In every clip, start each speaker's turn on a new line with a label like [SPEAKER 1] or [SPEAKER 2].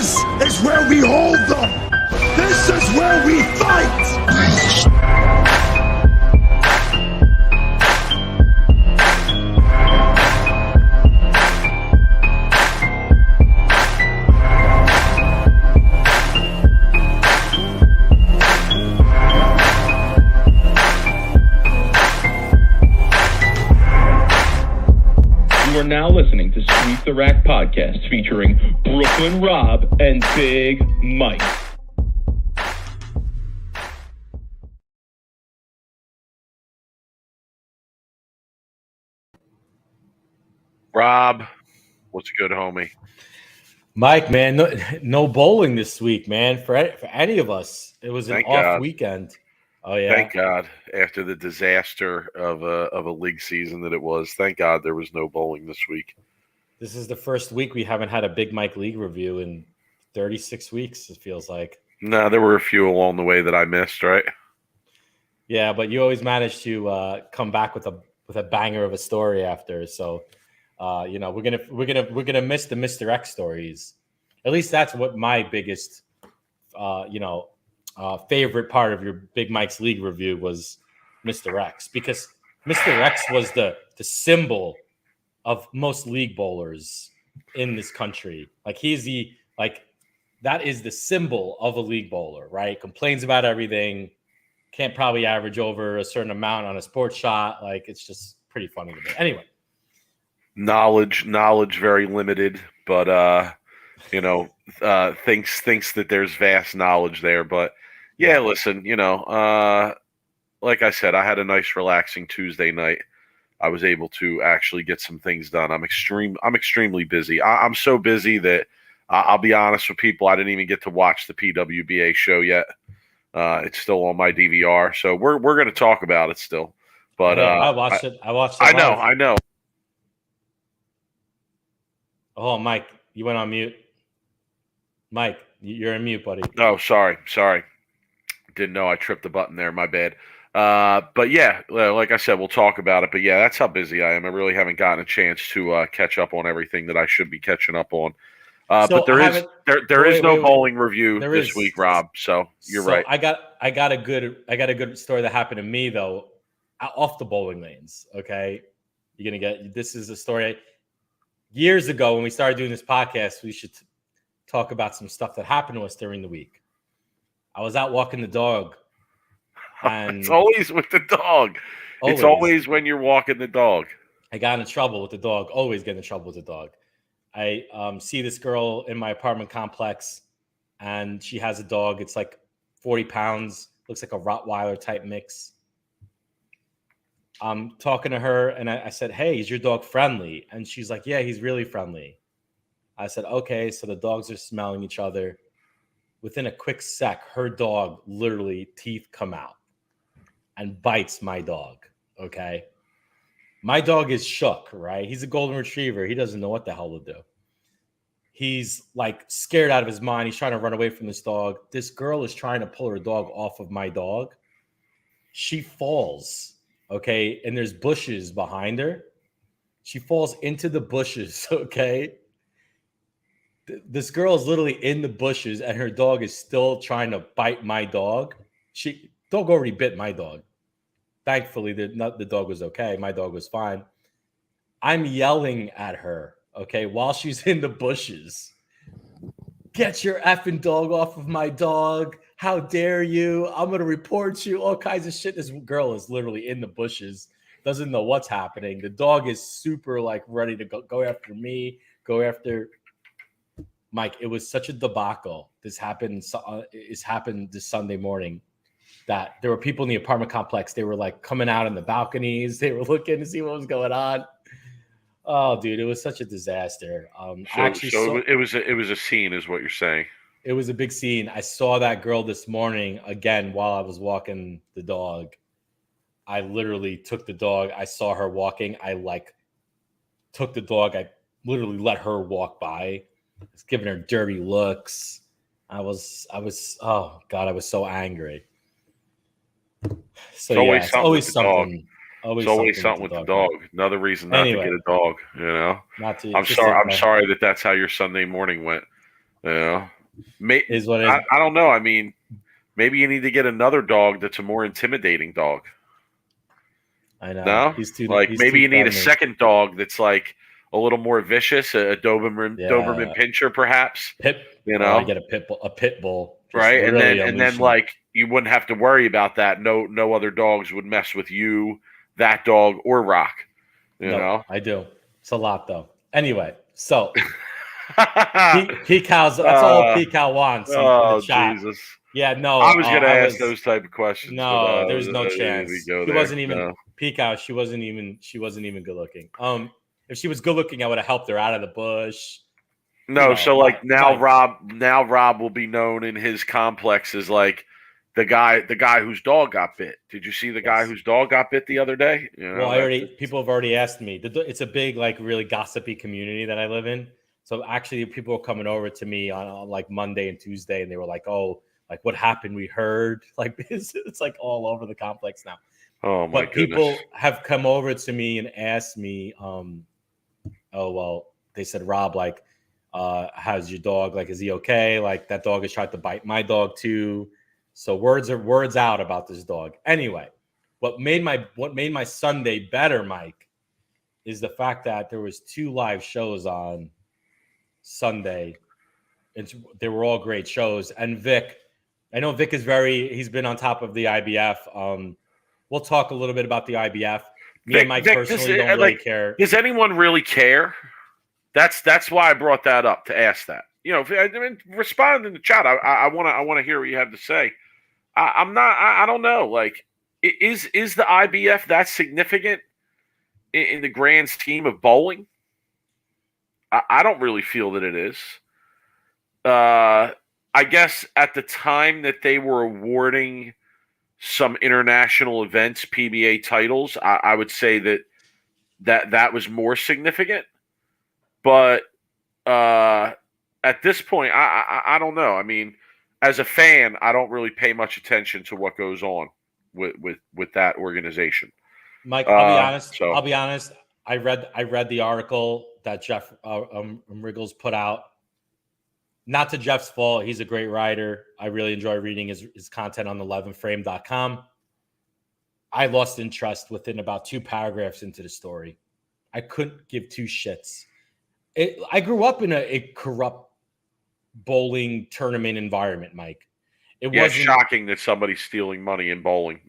[SPEAKER 1] This is where we hold them. This is where we fight.
[SPEAKER 2] You are now listening to Sweep the Rack podcast featuring Brooklyn Rob and Big Mike.
[SPEAKER 3] Rob, what's good, homie?
[SPEAKER 4] Mike, man, no bowling this week, man. For any of us, it was an off weekend. Oh yeah,
[SPEAKER 3] thank God. After the disaster of a league season that it was, thank God there was no bowling this week.
[SPEAKER 4] This is the first week we haven't had a Big Mike League review in 36 weeks. It feels like.
[SPEAKER 3] No, there were a few along the way that I missed, right?
[SPEAKER 4] Yeah, but you always manage to come back with a banger of a story after. So, we're gonna miss the Mr. X stories. At least that's what my biggest, favorite part of your Big Mike's League review was Mr. X, because Mr. X was the symbol of most league bowlers in this country. Like that is the symbol of a league bowler, right? Complains about everything, can't probably average over a certain amount on a sports shot. Like, it's just pretty funny to me. Anyway. Knowledge
[SPEAKER 3] very limited, but thinks that there's vast knowledge there. But yeah, listen, like I said, I had a nice relaxing Tuesday night. I was able to actually get some things done. I'm extremely busy. I'm so busy that I'll be honest with people, I didn't even get to watch the PWBA show yet. It's still on my DVR, so we're going to talk about it still. But
[SPEAKER 4] I watched it.
[SPEAKER 3] I know.
[SPEAKER 4] Oh, Mike, you went on mute. Mike, you're on mute, buddy.
[SPEAKER 3] Oh, sorry. Didn't know I tripped the button there. My bad. But yeah, like I said, we'll talk about it. But yeah, that's how busy I am. I really haven't gotten a chance to catch up on everything that I should be catching up on. But there is no bowling review this week, Rob. So you're right.
[SPEAKER 4] I got a good story that happened to me though, off the bowling lanes. Okay, this is a story. Years ago, when we started doing this podcast, we should talk about some stuff that happened to us during the week. I was out walking the dog. And
[SPEAKER 3] it's always with the dog. It's always when you're walking the dog.
[SPEAKER 4] I got in trouble with the dog. Always get in trouble with the dog. I see this girl in my apartment complex, and she has a dog. It's like 40 pounds. Looks like a Rottweiler type mix. I'm talking to her, and I said, "Hey, is your dog friendly?" And she's like, "Yeah, he's really friendly." I said, "Okay." So the dogs are smelling each other. Within a quick sec, her dog literally teeth come out and bites my dog. Okay. My dog is shook, right? He's a golden retriever. He doesn't know what the hell to do. He's like scared out of his mind. He's trying to run away from this dog. This girl is trying to pull her dog off of my dog. She falls, okay? And there's bushes behind her. She falls into the bushes, okay? This girl is literally in the bushes, and her dog is still trying to bite my dog. Dog already bit my dog. Thankfully, the dog was okay. My dog was fine. I'm yelling at her, okay, while she's in the bushes. Get your effing dog off of my dog. How dare you? I'm going to report you. All kinds of shit. This girl is literally in the bushes. Doesn't know what's happening. The dog is super, like, ready to go after me, go after Mike. It was such a debacle. This happened this Sunday morning. That there were people in the apartment complex. They were like coming out on the balconies. They were looking to see what was going on. Oh, dude, it was such a disaster.
[SPEAKER 3] It was a scene, is what you're saying.
[SPEAKER 4] It was a big scene. I saw that girl this morning again while I was walking the dog. I literally took the dog. I saw her walking. I took the dog. I literally let her walk by. I was giving her dirty looks. I was oh God, I was so angry. So
[SPEAKER 3] it's always something. It's always something with the dog. Another reason not to get a dog, you know. I'm sorry that that's how your Sunday morning went.
[SPEAKER 4] Is what it is.
[SPEAKER 3] I don't know. I mean, maybe you need to get another dog that's a more intimidating dog.
[SPEAKER 4] I know.
[SPEAKER 3] No,
[SPEAKER 4] He's too
[SPEAKER 3] like
[SPEAKER 4] he's
[SPEAKER 3] maybe
[SPEAKER 4] too
[SPEAKER 3] you need a
[SPEAKER 4] friendly.
[SPEAKER 3] second dog that's like a little more vicious, a Doberman
[SPEAKER 4] Yeah.
[SPEAKER 3] Pinscher, perhaps.
[SPEAKER 4] I get a pit bull. Just
[SPEAKER 3] Right, and
[SPEAKER 4] literally
[SPEAKER 3] then
[SPEAKER 4] unleashing.
[SPEAKER 3] like you wouldn't have to worry about that. No other dogs would mess with you, that dog, or Rock. You know.
[SPEAKER 4] I do. It's a lot though. Anyway, so
[SPEAKER 3] uh,
[SPEAKER 4] P-Cal's, that's all P-Cal wants in the chat.
[SPEAKER 3] Jesus!
[SPEAKER 4] Yeah, no,
[SPEAKER 3] I was going to ask those type of questions.
[SPEAKER 4] No,
[SPEAKER 3] but,
[SPEAKER 4] there's no
[SPEAKER 3] I didn't
[SPEAKER 4] chance.
[SPEAKER 3] go
[SPEAKER 4] She
[SPEAKER 3] there.
[SPEAKER 4] wasn't even
[SPEAKER 3] No.
[SPEAKER 4] P-Cal. She wasn't even good looking. If she was good looking, I would have helped her out of the bush.
[SPEAKER 3] No, so like now
[SPEAKER 4] Mike.
[SPEAKER 3] Rob will be known in his complex as like the guy whose dog got bit. Did you see the guy whose dog got bit the other day? You know,
[SPEAKER 4] Well, people have already asked me. It's a big, like, really gossipy community that I live in. So actually, people were coming over to me on like Monday and Tuesday, and they were like, "Oh, like what happened? We heard." Like it's like all over the complex now.
[SPEAKER 3] Oh my
[SPEAKER 4] But
[SPEAKER 3] goodness!
[SPEAKER 4] people have come over to me and asked me, "Oh well," they said, "Rob, like, how's your dog? Like, is he okay? Like that dog has tried to bite my dog too." So words out about this dog. Anyway, what made my Sunday better, Mike, is the fact that there was 2 live shows on Sunday. They were all great shows. And Vic, I know Vic he's been on top of the IBF. We'll talk a little bit about the IBF. Me and Mike personally don't really care.
[SPEAKER 3] Does anyone really care? That's why I brought that up, to ask that. You know, I mean, respond in the chat. I want to hear what you have to say. I don't know. Like, is the IBF that significant in the grand scheme of bowling? I don't really feel that it is. I guess at the time that they were awarding some international events PBA titles, I would say that was more significant. But at this point, I don't know. I mean, as a fan, I don't really pay much attention to what goes on with that organization.
[SPEAKER 4] Mike, I'll be honest. I read the article that Jeff Wriggles put out. Not to Jeff's fault. He's a great writer. I really enjoy reading his content on 11frame.com. I lost interest within about 2 paragraphs into the story. I couldn't give 2 shits. I grew up in a corrupt bowling tournament environment, Mike. It wasn't
[SPEAKER 3] shocking that somebody's stealing money in bowling.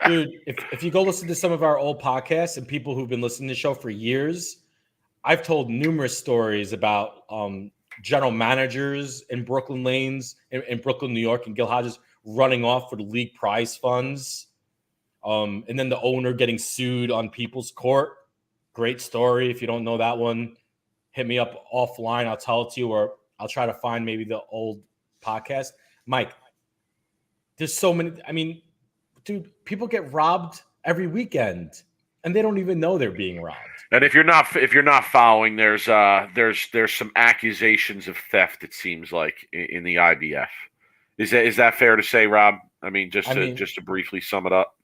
[SPEAKER 4] Dude, if you go listen to some of our old podcasts and people who've been listening to the show for years, I've told numerous stories about general managers in Brooklyn Lanes, in Brooklyn, New York, and Gil Hodges running off for the league prize funds. And then the owner getting sued on People's Court. Great story. If you don't know that one, hit me up offline. I'll tell it to you, or I'll try to find maybe the old podcast. Mike, there's so many. I mean, dude, people get robbed every weekend, and they don't even know they're being robbed.
[SPEAKER 3] And if you're not following, there's some accusations of theft. It seems like in the IBF. Is that fair to say, Rob? I mean, just to briefly sum it up.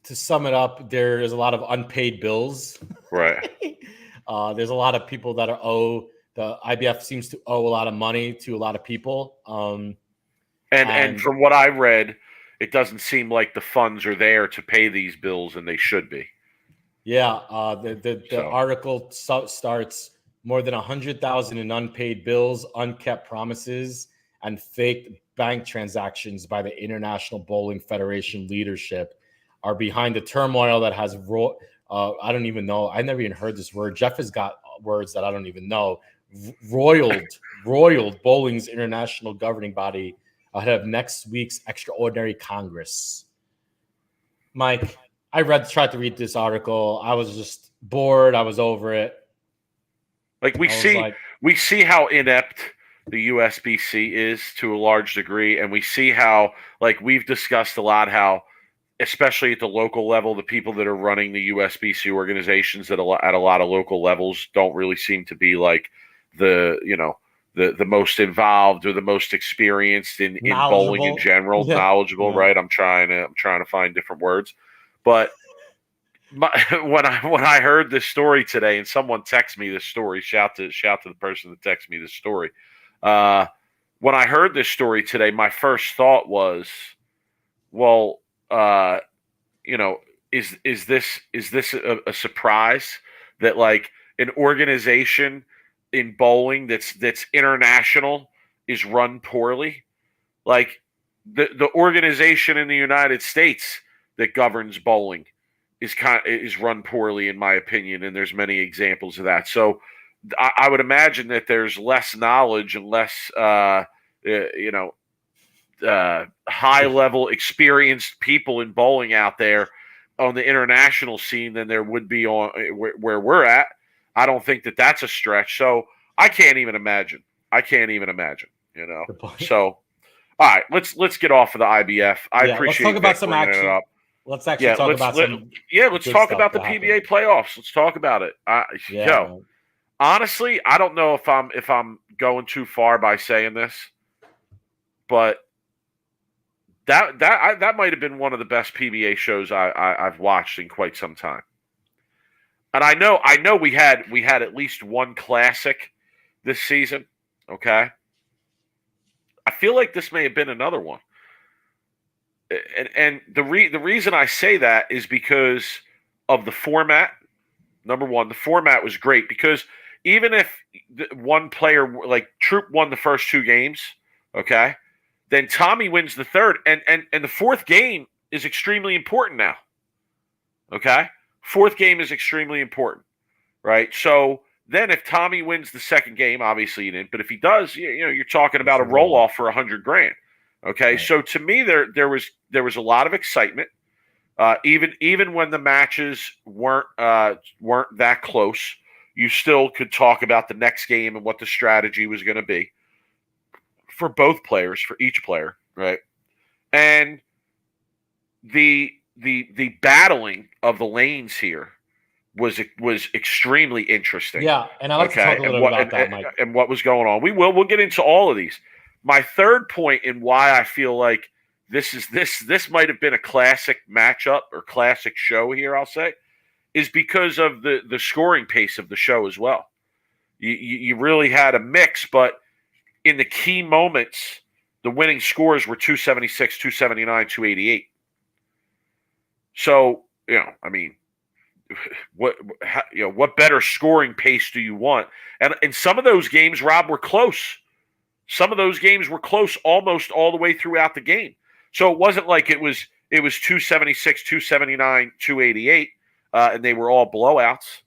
[SPEAKER 4] To sum it up, there is a lot of unpaid bills.
[SPEAKER 3] Right.
[SPEAKER 4] There's a lot of people that the IBF seems to owe a lot of money to a lot of people.
[SPEAKER 3] And from what I read, it doesn't seem like the funds are there to pay these bills, and they should be.
[SPEAKER 4] Yeah, the article starts more than 100,000 in unpaid bills, unkept promises, and faked bank transactions by the International Bowling Federation leadership are behind the turmoil that has I don't even know. I never even heard this word. Jeff has got words that I don't even know. Roiled bowling's international governing body ahead of next week's extraordinary Congress. Mike, tried to read this article. I was just bored. I was over it.
[SPEAKER 3] Like we see how inept the USBC is to a large degree, and we see how, like we've discussed a lot, how especially at the local level, the people that are running the USBC organizations at a lot of local levels don't really seem to be like the most involved or the most experienced in bowling in general, knowledgeable, right? I'm trying to find different words. But when I heard this story today, and someone texted me this story, shout to the person that texted me this story. when I heard this story today, my first thought was, well, you know, is this a surprise that like an organization in bowling that's international is run poorly? Like the organization in the United States that governs bowling is run poorly, in my opinion, and there's many examples of that. So I would imagine that there's less knowledge and less, you know, high level experienced people in bowling out there on the international scene than there would be on where we're at. I don't think that that's a stretch. So I can't even imagine. You know. So all right, let's get off of the IBF. I appreciate
[SPEAKER 4] let's talk about
[SPEAKER 3] Vic
[SPEAKER 4] some
[SPEAKER 3] bringing it
[SPEAKER 4] action.
[SPEAKER 3] up.
[SPEAKER 4] Let's actually talk about some.
[SPEAKER 3] Let's talk about the PBA playoffs. Let's talk about it. Honestly, I don't know if I'm going too far by saying this, but that might have been one of the best PBA shows I've watched in quite some time. And I know we had at least one classic this season. Okay, I feel like this may have been another one. And the reason I say that is because of the format. Number one, the format was great because even if one player like Troupe won the first two games, okay, then Tommy wins the third, and the fourth game is extremely important now. Okay, fourth game is extremely important, right? So then if Tommy wins the second game, obviously he didn't, but if he does, you know, you're talking about a roll off for $100,000. Okay, right. So to me, there was a lot of excitement, even when the matches weren't that close. You still could talk about the next game and what the strategy was going to be for both players, for each player, right? And the battling of the lanes here was extremely interesting.
[SPEAKER 4] Yeah, and I'd like to talk a little bit about that, Mike.
[SPEAKER 3] And what was going on. We'll get into all of these. My third point in why I feel like this might have been a classic matchup or classic show here, I'll say, is because of the scoring pace of the show as well. You really had a mix, but in the key moments, the winning scores were 276, 279, 288. So, you know, I mean, what better scoring pace do you want? And some of those games, Rob, were close. Some of those games were close almost all the way throughout the game. So it wasn't like it was 276, 279, 288, and they were all blowouts.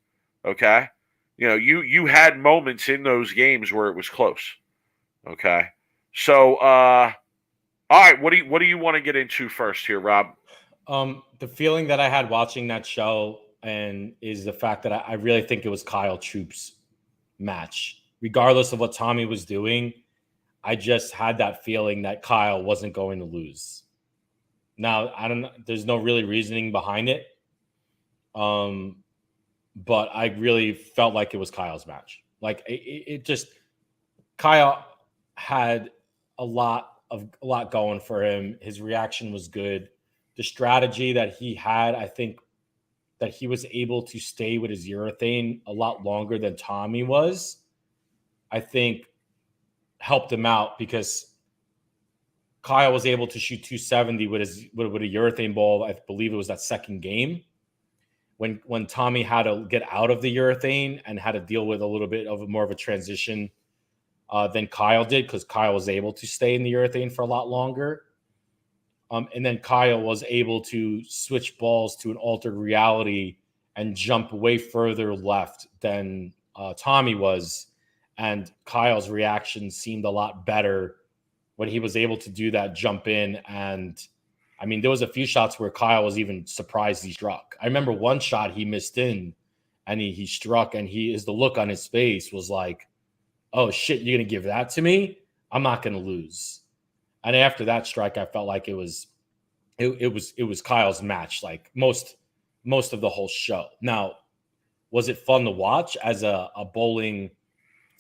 [SPEAKER 3] Okay, you know, you had moments in those games where it was close. Okay, so all right, what do you want to get into first here, Rob?
[SPEAKER 4] The feeling that I had watching that show and is the fact that I really think it was Kyle Troupe's match, regardless of what Tommy was doing. I just had that feeling that Kyle wasn't going to lose. Now, I don't know. There's no really reasoning behind it. But I really felt like it was Kyle's match. Like it just, Kyle had a lot going for him. His reaction was good. The strategy that he had, I think that he was able to stay with his urethane a lot longer than Tommy was, I think helped him out because Kyle was able to shoot 270 with a urethane ball. I believe it was that second game when Tommy had to get out of the urethane and had to deal with a little bit of more of a transition than Kyle did because Kyle was able to stay in the urethane for a lot longer. And then Kyle was able to switch balls to an altered reality and jump way further left than Tommy was. And Kyle's reaction seemed a lot better when he was able to do that jump in. And I mean, there was a few shots where Kyle was even surprised he struck. I remember one shot he missed in and he struck, and the look on his face was like, oh shit, you're going to give that to me? I'm not going to lose. And after that strike, I felt like it was Kyle's match, like most of the whole show. Now, was it fun to watch as a bowling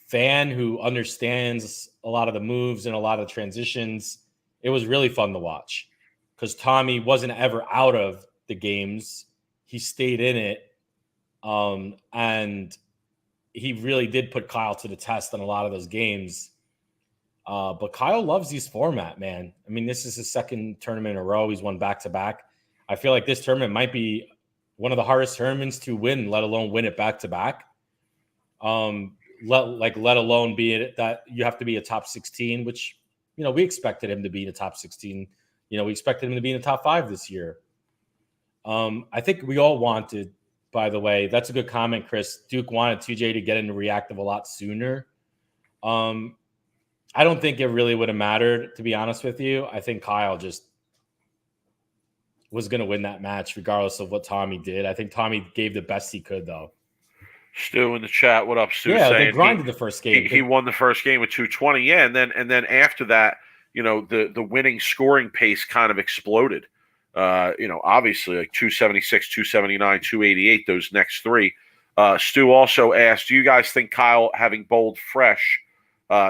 [SPEAKER 4] fan who understands a lot of the moves and a lot of the transitions? It was really fun to watch because Tommy wasn't ever out of the games. He stayed in it. And he really did put Kyle to the test in a lot of those games. But Kyle loves these format, man. I mean, this is his second tournament in a row. He's won back-to-back. I feel like this tournament might be one of the hardest tournaments to win, let alone win it back-to-back. Let alone be it that you have to be a top 16, which, we expected him to be in the top 16. We expected him to be in the top 5 this year. I think we all wanted, by the way, that's a good comment, Chris. Duke wanted TJ to get into reactive a lot sooner. I don't think it really would have mattered, to be honest with you. I think Kyle just was going to win that match regardless of what Tommy did. I think Tommy gave the best he could, though.
[SPEAKER 3] Stu in the chat, what up, Stu?
[SPEAKER 4] Yeah,
[SPEAKER 3] saying
[SPEAKER 4] they grinded the first game.
[SPEAKER 3] He won the first game with 220, yeah, and then after that, the winning scoring pace kind of exploded. Obviously like 276, 279, 288, those next three. Stu also asked, do you guys think Kyle having bowled fresh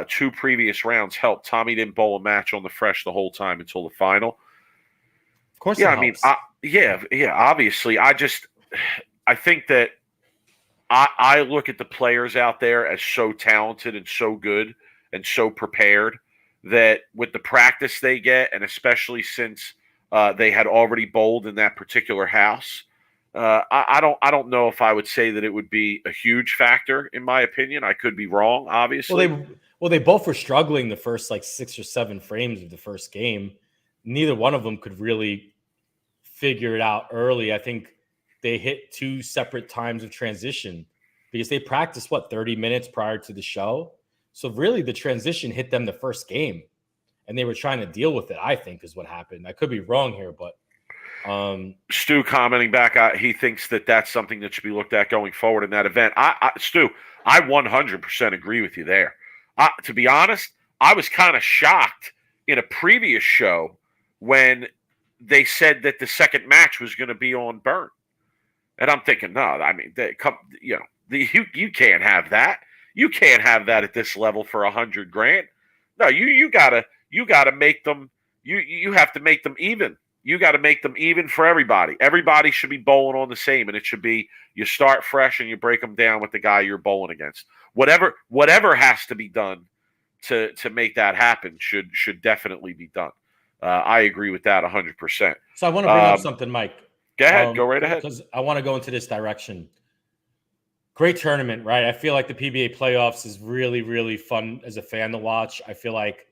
[SPEAKER 3] 2 previous rounds helped? Tommy didn't bowl a match on the fresh the whole time until the final.
[SPEAKER 4] Of course,
[SPEAKER 3] yeah. Obviously, I think that I look at the players out there as so talented and so good and so prepared that with the practice they get, and especially since they had already bowled in that particular house, I don't know if I would say that it would be a huge factor. In my opinion, I could be wrong. Obviously,
[SPEAKER 4] well, they both were struggling the first 6 or 7 frames of the first game. Neither one of them could really figure it out early. I think they hit 2 separate times of transition because they practiced 30 minutes prior to the show. So really, the transition hit them the first game, and they were trying to deal with it. I think is what happened. I could be wrong here, but.
[SPEAKER 3] Stu commenting back, he thinks that that's something that should be looked at going forward in that event. Stu, I 100% agree with you there. To be honest, I was kind of shocked in a previous show when they said that the second match was going to be on Burn, and I'm thinking, no, I mean, you can't have that. You can't have that at this level for $100,000. No, you gotta make them. You have to make them even. You got to make them even for everybody. Everybody should be bowling on the same, and it should be you start fresh and you break them down with the guy you're bowling against. Whatever has to be done to make that happen should definitely be done. I agree with that 100%.
[SPEAKER 4] So I want to bring up something, Mike.
[SPEAKER 3] Go ahead. Go right ahead.
[SPEAKER 4] Because I want to go into this direction. Great tournament, right? I feel like the PBA playoffs is really, really fun as a fan to watch. I feel like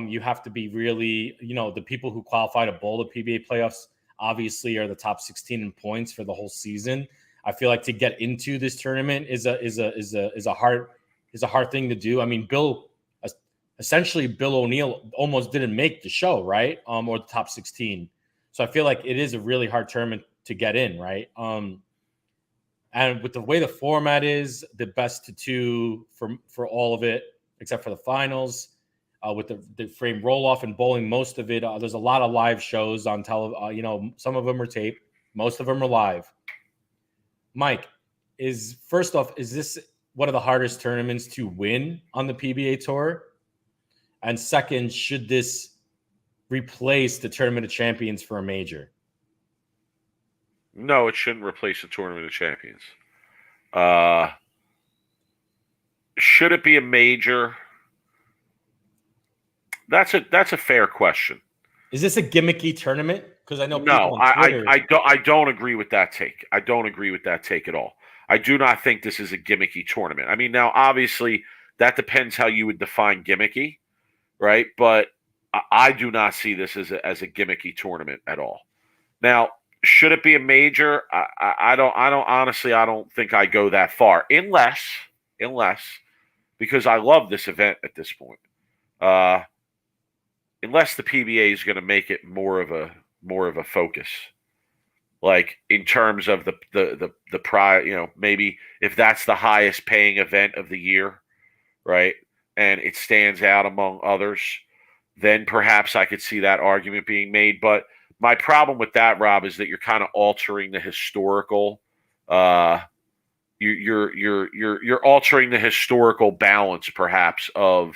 [SPEAKER 4] you have to be really, the people who qualify to bowl the PBA playoffs obviously are the top 16 in points for the whole season. I feel like to get into this tournament is a hard thing to do. I mean, Bill O'Neill almost didn't make the show, right? Or the top 16. So I feel like it is a really hard tournament to get in, right? And with the way the format is, the best to 2 for all of it, except for the finals. With the frame roll off and bowling most of it. There's a lot of live shows on television. Some of them are taped. Most of them are live. Mike, first off, is this one of the hardest tournaments to win on the PBA Tour? And second, should this replace the Tournament of Champions for a major?
[SPEAKER 3] No, it shouldn't replace the Tournament of Champions. Should it be a major? That's a fair question.
[SPEAKER 4] Is this a gimmicky tournament? Because I know
[SPEAKER 3] no, I don't agree with that take. I don't agree with that take at all. I do not think this is a gimmicky tournament. I mean, now obviously that depends how you would define gimmicky, right? But I do not see this as a gimmicky tournament at all. Now, should it be a major? I don't think I go that far, unless because I love this event at this point. Unless the PBA is going to make it more of a focus, like in terms of the prior, maybe if that's the highest paying event of the year, right, and it stands out among others, then perhaps I could see that argument being made. But my problem with that, Rob, is that you're kind of altering the historical. You're altering the historical balance, perhaps, of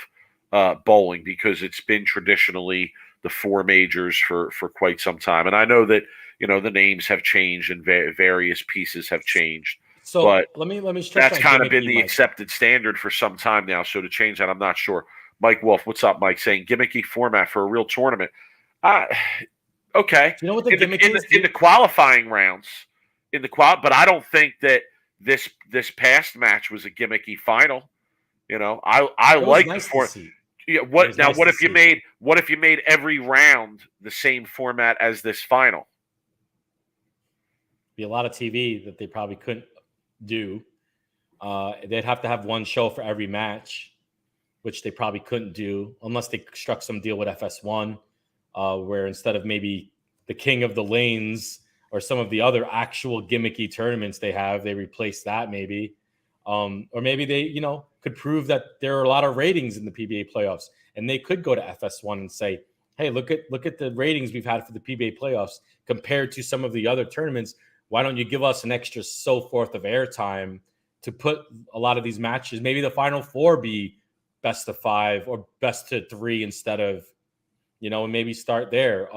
[SPEAKER 3] bowling, because it's been traditionally the 4 majors for quite some time. And I know that, the names have changed and various pieces have changed.
[SPEAKER 4] So
[SPEAKER 3] but
[SPEAKER 4] let me stress
[SPEAKER 3] that's kind of been the
[SPEAKER 4] Mike.
[SPEAKER 3] accepted standard for some time now. So to change that, I'm not sure. Mike Wolf, what's up, Mike? Saying gimmicky format for a real tournament. Okay.
[SPEAKER 4] You know what the gimmick is?
[SPEAKER 3] In the qualifying rounds, but I don't think that this past match was a gimmicky final. I like
[SPEAKER 4] nice
[SPEAKER 3] the format.
[SPEAKER 4] to see.
[SPEAKER 3] Yeah,
[SPEAKER 4] What
[SPEAKER 3] if you made every round the same format as this final?
[SPEAKER 4] Be a lot of TV that they probably couldn't do. They'd have to have one show for every match, which they probably couldn't do unless they struck some deal with FS1, where instead of maybe the King of the Lanes or some of the other actual gimmicky tournaments they have, they replace that maybe. Or maybe they, could prove that there are a lot of ratings in the PBA playoffs, and they could go to FS1 and say, hey, look at the ratings we've had for the PBA playoffs compared to some of the other tournaments. Why don't you give us an extra so forth of airtime to put a lot of these matches? Maybe the Final Four be best of 5 or best of 3 instead of, and maybe start there.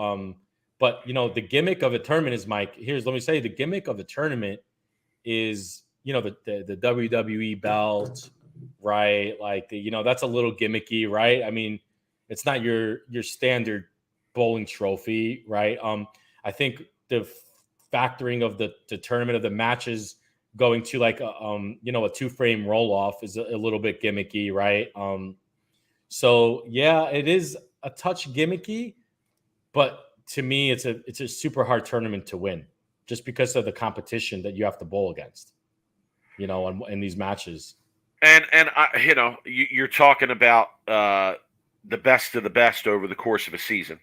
[SPEAKER 4] But the gimmick of a tournament is, Mike. Let me say, the gimmick of a tournament is, the WWE belt, right? Like that's a little gimmicky, right? I mean, it's not your standard bowling trophy, right? I think the factoring of the tournament of the matches going to like a 2-frame roll off is a little bit gimmicky, right? So yeah, it is a touch gimmicky, but to me, it's a super hard tournament to win just because of the competition that you have to bowl against, in these matches.
[SPEAKER 3] And you're talking about the best of the best over the course of a season,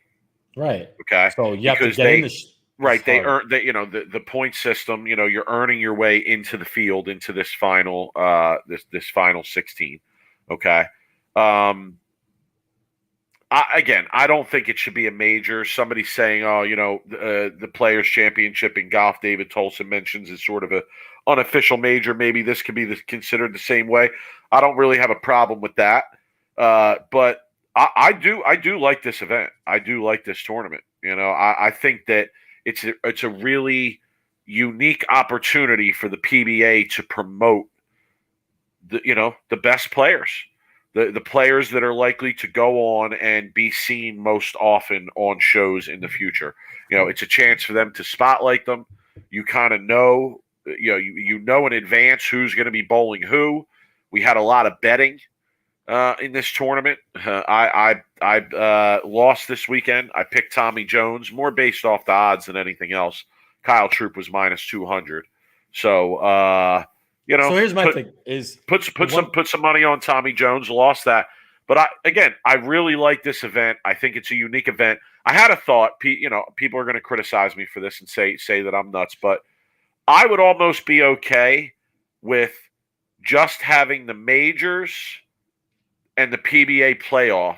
[SPEAKER 4] right?
[SPEAKER 3] Okay,
[SPEAKER 4] so you have to get in the
[SPEAKER 3] right. They earn the point system. You're earning your way into the field into this final this final 16. Okay. I don't think it should be a major. Somebody's saying, the Players Championship in golf, David Tolson mentions, is sort of a unofficial major. Maybe this could be considered the same way. I don't really have a problem with that. But I do like this event. I do like this tournament. I think that it's a really unique opportunity for the PBA to promote the best players. The players that are likely to go on and be seen most often on shows in the future. It's a chance for them to spotlight them. You kind of know, you know in advance who's going to be bowling who. We had a lot of betting in this tournament. I lost this weekend. I picked Tommy Jones more based off the odds than anything else. Kyle Troupe was minus 200. So,
[SPEAKER 4] so here's my thing: is
[SPEAKER 3] put some money on Tommy Jones. Lost that, but I really like this event. I think it's a unique event. I had a thought. People are going to criticize me for this and say that I'm nuts, but I would almost be okay with just having the majors and the PBA playoffs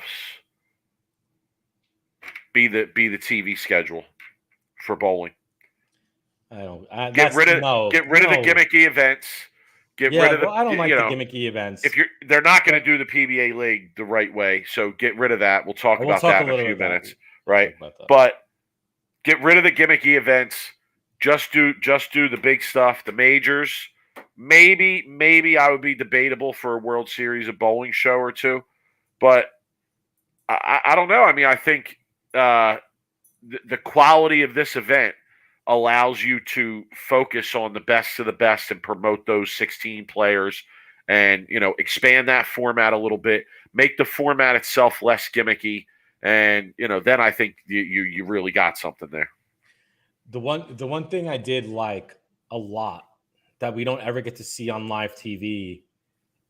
[SPEAKER 3] be the TV schedule for bowling. Get rid of the gimmicky events. Get rid of the.
[SPEAKER 4] I don't like the gimmicky events.
[SPEAKER 3] They're not going to do the PBA league the right way, so get rid of that. We'll talk about that in a few minutes, right? But get rid of the gimmicky events. Just do the big stuff, the majors. Maybe I would be debatable for a World Series of bowling show or two, but I don't know. I mean, I think the quality of this event allows you to focus on the best of the best and promote those 16 players and, expand that format a little bit, make the format itself less gimmicky. And, then I think you really got something there.
[SPEAKER 4] The one thing I did like a lot that we don't ever get to see on live TV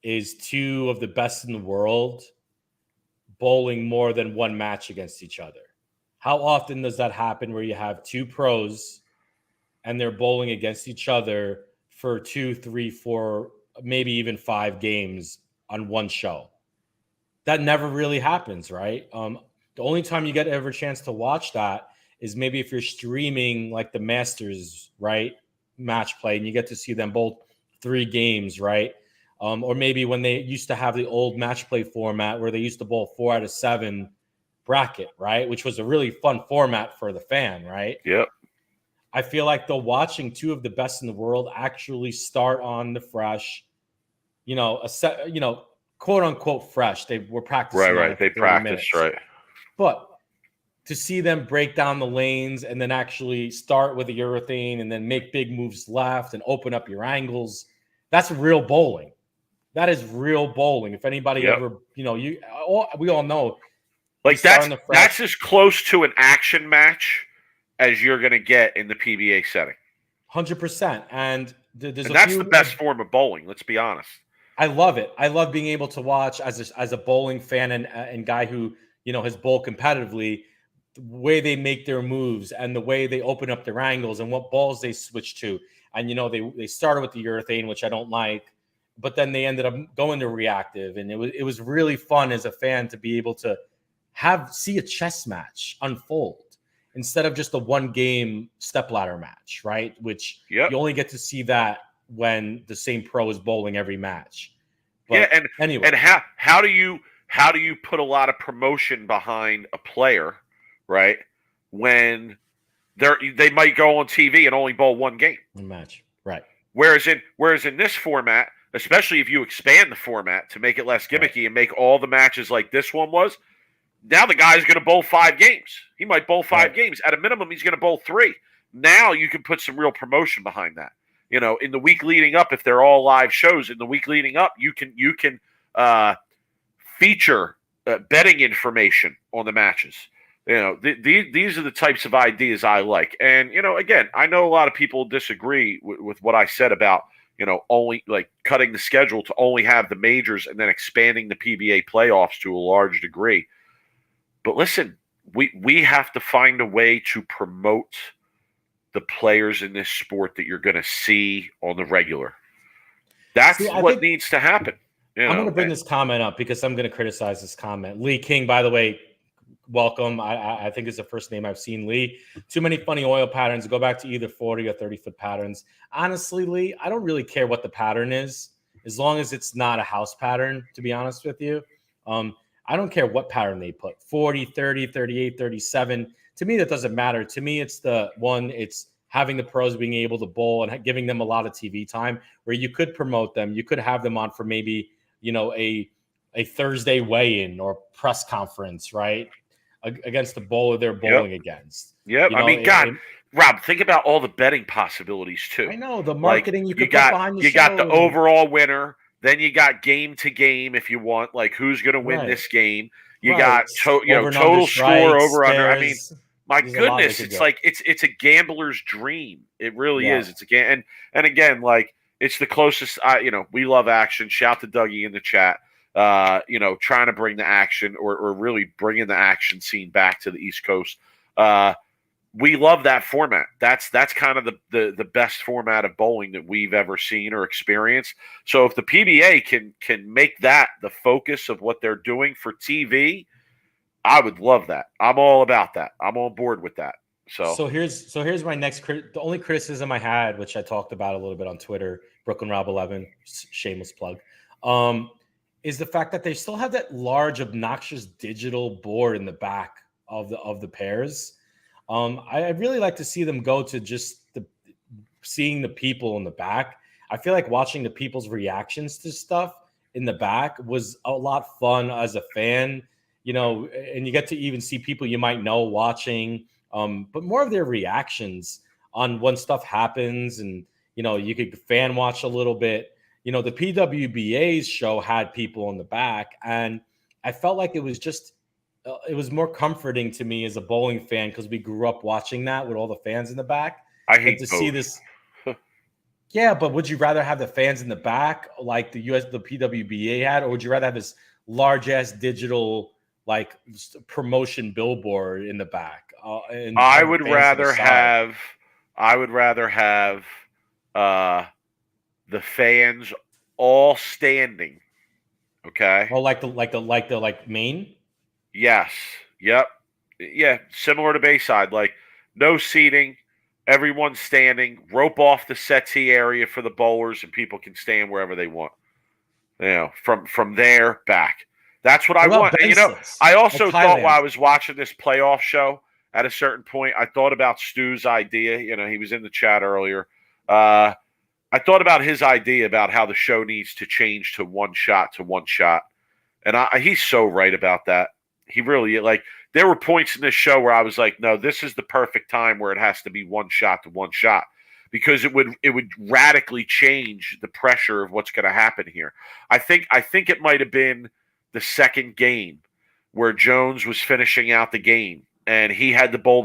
[SPEAKER 4] is 2 of the best in the world bowling more than one match against each other. How often does that happen where you have 2 pros and they're bowling against each other for 2, 3, 4, maybe even 5 games on one show? That never really happens, right? The only time you get ever chance to watch that is maybe if you're streaming like the Masters, right, match play, and you get to see them both 3 games, right? Or maybe when they used to have the old match play format where they used to bowl 4 out of 7 bracket, right, which was a really fun format for the fan, right?
[SPEAKER 3] Yep.
[SPEAKER 4] I feel like though watching 2 of the best in the world actually start on the fresh, quote unquote fresh. They were practicing.
[SPEAKER 3] Right. They practiced, right.
[SPEAKER 4] But to see them break down the lanes and then actually start with the urethane and then make big moves left and open up your angles, that's real bowling. That is real bowling. If anybody ever, we all know.
[SPEAKER 3] Like that's as close to an action match as you're going to get in the PBA setting.
[SPEAKER 4] 100%. And
[SPEAKER 3] that's the best form of bowling. Let's be honest.
[SPEAKER 4] I love it. I love being able to watch as a bowling fan and guy who has bowled competitively, the way they make their moves and the way they open up their angles and what balls they switch to. And they started with the urethane, which I don't like, but then they ended up going to reactive, and it was really fun as a fan to be able to see a chess match unfold instead of just a one game stepladder match, right? Which you only get to see that when the same pro is bowling every match. But anyway,
[SPEAKER 3] and how do you put a lot of promotion behind a player, right? When they might go on TV and only bowl one game
[SPEAKER 4] match, right?
[SPEAKER 3] Whereas in this format, especially if you expand the format to make it less gimmicky and make all the matches like this one was, now the guy's going to bowl 5 games. He might bowl 5 games. At a minimum, he's going to bowl 3. Now you can put some real promotion behind that. In the week leading up, if they're all live shows, in the week leading up, you can feature betting information on the matches. These are the types of ideas I like. And, again, I know a lot of people disagree with what I said about, only like cutting the schedule to only have the majors and then expanding the PBA playoffs to a large degree. But listen, we have to find a way to promote the players in this sport that you're going to see on the regular. That's what needs to happen.
[SPEAKER 4] I'm going to bring this comment up because I'm going to criticize this comment. Lee King, by the way, welcome. I think it's the first name I've seen. Lee, too many funny oil patterns. Go back to either 40 or 30-foot patterns. Honestly, Lee, I don't really care what the pattern is as long as it's not a house pattern, to be honest with you. I don't care what pattern they put, 40, 30, 38, 37. To me, that doesn't matter. To me, it's it's having the pros being able to bowl and giving them a lot of TV time where you could promote them. You could have them on for maybe, a Thursday weigh-in or press conference, right? Against the bowler they're bowling against.
[SPEAKER 3] Yep. Rob, think about all the betting possibilities too.
[SPEAKER 4] I know the marketing you could put behind the show.
[SPEAKER 3] You got the overall winner. Then you got game to game if you want, like who's going to win this game. You got total score over under. I mean, my goodness, it's like it's a gambler's dream. It really is. It's and again, like it's the closest. We love action. Shout to Dougie in the chat. Trying to bring the action or really bringing the action scene back to the East Coast. We love that format. That's kind of the best format of bowling that we've ever seen or experienced. So if the PBA can make that the focus of what they're doing for TV, I would love that. I'm all about that. I'm on board with that. So here's my next the only criticism I had, which I talked about a little bit on Twitter, Brooklyn Rob 11, shameless plug, is the fact that they still have that large, obnoxious digital board in the back of the pairs. I'd really like to see them go to just seeing the people in the back. I feel like watching the people's reactions to stuff in the back was a lot fun as a fan, and you get to even see people you might know watching, but more of their reactions on when stuff happens. And, you could fan watch a little bit. The PWBA's show had people in the back, and I felt like it was more comforting to me as a bowling fan because we grew up watching that with all the fans in the back. I hate
[SPEAKER 4] to see this. Yeah, but would you rather have the fans in the back like the PWBA had, or would you rather have this large ass digital like promotion billboard in the back?
[SPEAKER 3] I would rather have the fans all standing. Okay.
[SPEAKER 4] Oh, like the main.
[SPEAKER 3] Yes. Yep. Yeah. Similar to Bayside, like no seating, everyone's standing. Rope off the settee area for the bowlers, and people can stand wherever they want. From there back. That's what I want. And, I also thought while I was watching this playoff show, at a certain point, I thought about Stu's idea. He was in the chat earlier. I thought about his idea about how the show needs to change to one shot, and he's so right about that. He really like. There were points in this show where I was like, no, this is the perfect time where it has to be one shot to one shot, because it would radically change the pressure of what's going to happen here. I think it might have been the second game where Jones was finishing out the game and he had to bowl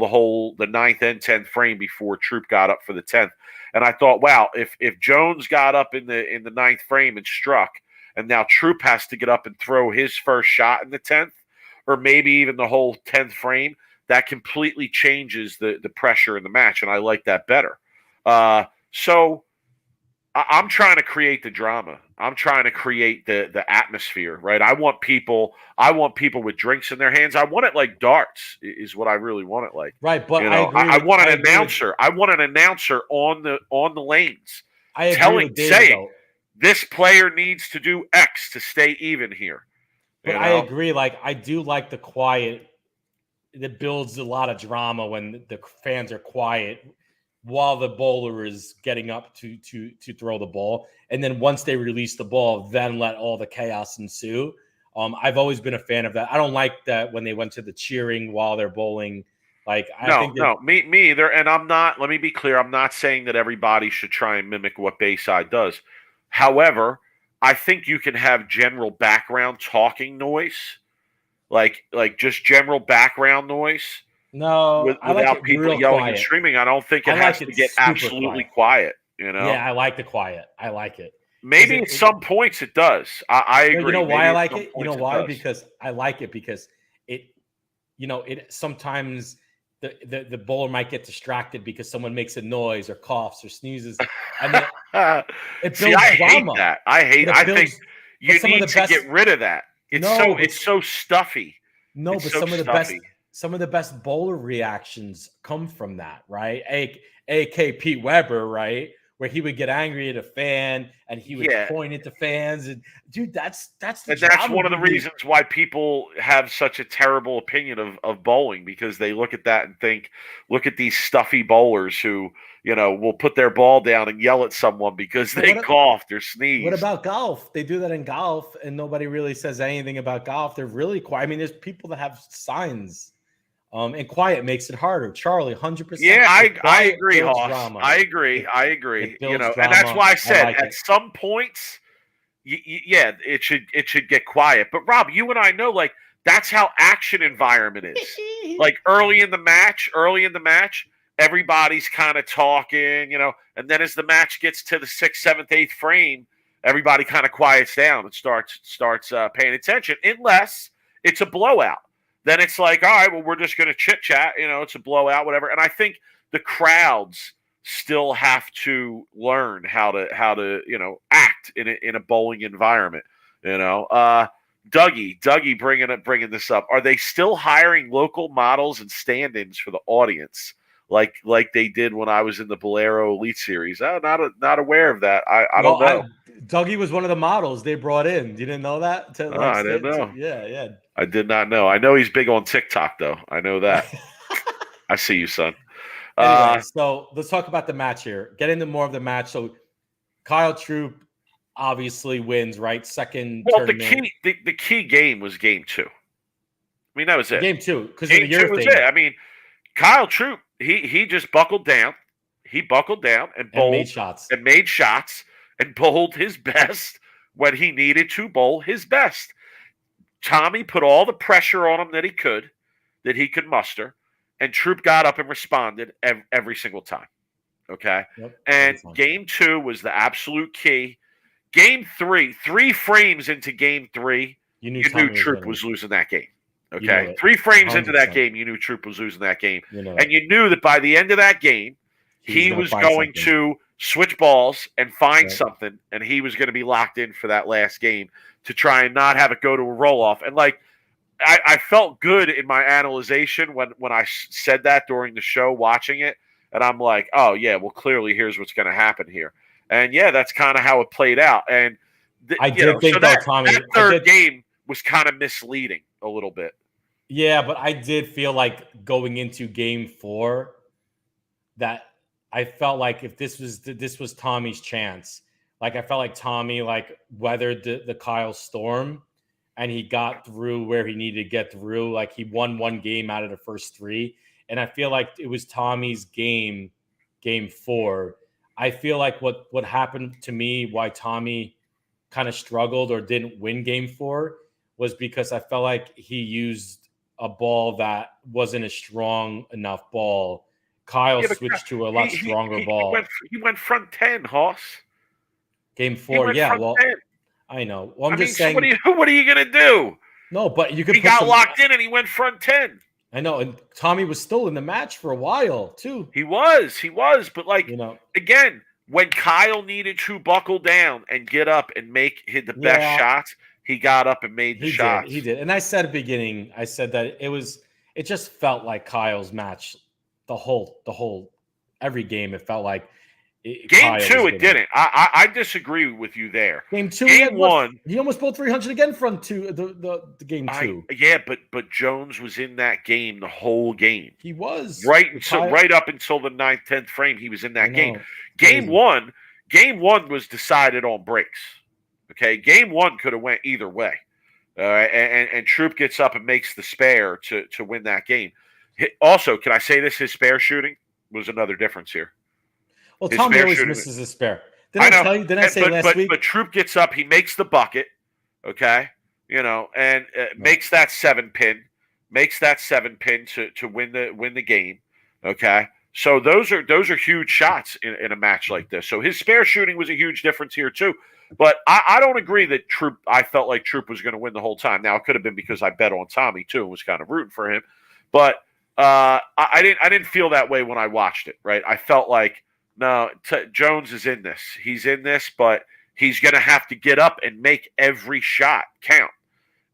[SPEAKER 3] the 9th and 10th frame before Troupe got up for the 10th. And I thought, wow, if Jones got up in the 9th frame and struck, and now Troupe has to get up and throw his first shot in the 10th, or maybe even the whole 10th frame, that completely changes the pressure in the match, and I like that better. So I'm trying to create the drama. I'm trying to create the atmosphere, right? I want people with drinks in their hands. I want it like darts is what I really want it like.
[SPEAKER 4] Right, but
[SPEAKER 3] I want an announcer. I want an announcer on the lanes saying this player needs to do X to stay even here.
[SPEAKER 4] But I agree. Like, I do like the quiet. It builds a lot of drama when the fans are quiet while the bowler is getting up to throw the ball. And then once they release the ball, then let all the chaos ensue. I've always been a fan of that. I don't like that when they went to the cheering while they're bowling. Like, me
[SPEAKER 3] either. And let me be clear. I'm not saying that everybody should try and mimic what Bayside does. However, I think you can have general background talking noise, like just general background noise.
[SPEAKER 4] No,
[SPEAKER 3] without people yelling and screaming. I don't think it has to get absolutely quiet.
[SPEAKER 4] Yeah, I like the quiet. I like it.
[SPEAKER 3] Maybe at some points it does. I agree.
[SPEAKER 4] You know why I like it? You know why? Because I like it because it sometimes the bowler might get distracted because someone makes a noise or coughs or sneezes, and then it builds drama.
[SPEAKER 3] I think you need to get rid of that. It's so stuffy.
[SPEAKER 4] No, but some of the best bowler reactions come from that, right? AK Pete Weber, right? Where he would get angry at a fan and he would point at the fans. And dude, that's
[SPEAKER 3] one of the reasons why people have such a terrible opinion of bowling, because they look at that and think, look at these stuffy bowlers who, will put their ball down and yell at someone because they coughed or sneezed.
[SPEAKER 4] What about golf? They do that in golf and nobody really says anything about golf. They're really quiet. I mean, there's people that have signs. And quiet makes it harder. Charlie, 100%.
[SPEAKER 3] Yeah, I agree, Hoss. I agree. And that's why I said at some points, it should get quiet. But Rob, you and I know, like, that's how action environment is. Like early in the match, everybody's kind of talking, and then as the match gets to the 6th, 7th, 8th frame, everybody kind of quiets down and starts paying attention, unless it's a blowout. Then it's like, all right, well, we're just going to chit chat, it's a blowout, whatever. And I think the crowds still have to learn how to act in a bowling environment. Dougie bringing this up. Are they still hiring local models and stand-ins for the audience, like they did when I was in the Bolero Elite Series? I'm not aware of that. I don't know.
[SPEAKER 4] Dougie was one of the models they brought in. You didn't know that?
[SPEAKER 3] I didn't know.
[SPEAKER 4] Yeah.
[SPEAKER 3] I did not know. I know he's big on TikTok, though. I know that. I see you, son.
[SPEAKER 4] Anyway, so let's talk about the match here. Get into more of the match. So Kyle Troupe obviously wins, right? Second.
[SPEAKER 3] Well, the key game was game 2. I mean, that was it.
[SPEAKER 4] Game 2, because
[SPEAKER 3] game 2 was it. I mean, Kyle Troupe, he just buckled down. He buckled down and bowled and made shots and bowled his best when he needed to bowl his best. Tommy put all the pressure on him that he could muster, and Troupe got up and responded every single time. Okay?
[SPEAKER 4] Yep,
[SPEAKER 3] and game 2 was the absolute key. Game 3 frames into game 3, you knew Troupe was losing that game. Okay? 3 frames 100%. Into that game, you knew Troupe was losing that game. And you knew that by the end of that game, he was going to switch balls and find something, and he was going to be locked in for that last game to try and not have it go to a roll-off. And, like, I felt good in my analyzation when I said that during the show, watching it, and I'm like, oh, yeah, well, clearly here's what's going to happen here. And, yeah, that's kind of how it played out. And that third game was kind of misleading a little bit.
[SPEAKER 4] Yeah, but I did feel like going into game 4 that I felt like if this was Tommy's chance, like I felt like Tommy like weathered the Kyle storm, and he got through where he needed to get through. Like he won one game out of the first three, and I feel like it was Tommy's game 4. I feel like what happened to me, why Tommy kind of struggled or didn't win game 4, was because I felt like he used a ball that wasn't a strong enough ball. Kyle switched to a lot stronger ball.
[SPEAKER 3] He went front 10, Hoss.
[SPEAKER 4] Game 4, yeah. Well,
[SPEAKER 3] 10.
[SPEAKER 4] I know. Well, I'm just saying.
[SPEAKER 3] So what are you gonna do?
[SPEAKER 4] No, but you could.
[SPEAKER 3] He got locked in and he went front 10.
[SPEAKER 4] I know, and Tommy was still in the match for a while too.
[SPEAKER 3] He was, but like, again, when Kyle needed to buckle down and get up and hit the best shots, he got up and made the shots.
[SPEAKER 4] He did. And I said at the beginning, I said that it just felt like Kyle's match the whole every game. It felt like
[SPEAKER 3] Game 2, it didn't. I disagree with you there.
[SPEAKER 4] Game 2,
[SPEAKER 3] Game 1,
[SPEAKER 4] he almost pulled 300 again from the game 2.
[SPEAKER 3] Yeah, but Jones was in that game the whole game.
[SPEAKER 4] He was
[SPEAKER 3] right up until the 9th, 10th frame. He was in that game. Game 1 was decided on breaks. Okay, Game 1 could have went either way. And Troupe gets up and makes the spare to win that game. Also, can I say this? His spare shooting was another difference here.
[SPEAKER 4] Well, Tommy always misses his spare. Did I tell you? Did I say last week?
[SPEAKER 3] But Troupe gets up, he makes the bucket, okay, and makes that 7-pin, to win the game, okay. So those are huge shots in a match like this. So his spare shooting was a huge difference here too. But I don't agree that Troupe. I felt like Troupe was going to win the whole time. Now it could have been because I bet on Tommy too and was kind of rooting for him, but I didn't feel that way when I watched it. Right, I felt like. No, Jones is in this. He's in this, but he's going to have to get up and make every shot count.